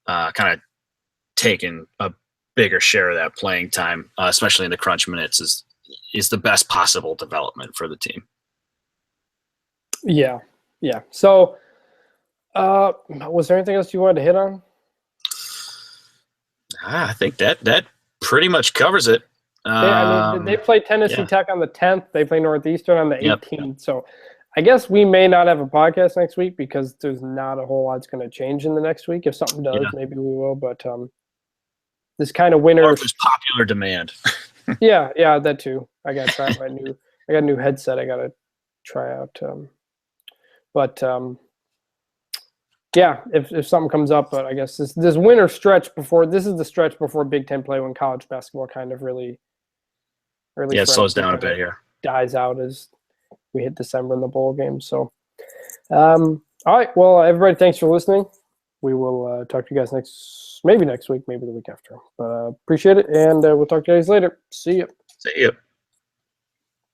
kind of taking a bigger share of that playing time, especially in the crunch minutes, is the best possible development for the team. Yeah. So, was there anything else you wanted to hit on? I think that pretty much covers it. They play Tennessee Tech on the 10th. They play Northeastern on the 18th. Yep. So I guess we may not have a podcast next week because there's not a whole lot's going to change in the next week. If something does, maybe we will. But this kind of winter. Or if there's popular demand. yeah, that too. I got to try I got a new headset I got to try out. Yeah, if something comes up, but I guess this winter stretch this is the stretch before Big Ten play when college basketball kind of really it slows down a bit here. Dies out as we hit December in the bowl game. So, all right. Well, everybody, thanks for listening. We will talk to you guys maybe next week, maybe the week after. But appreciate it, and we'll talk to you guys later. See you. See you.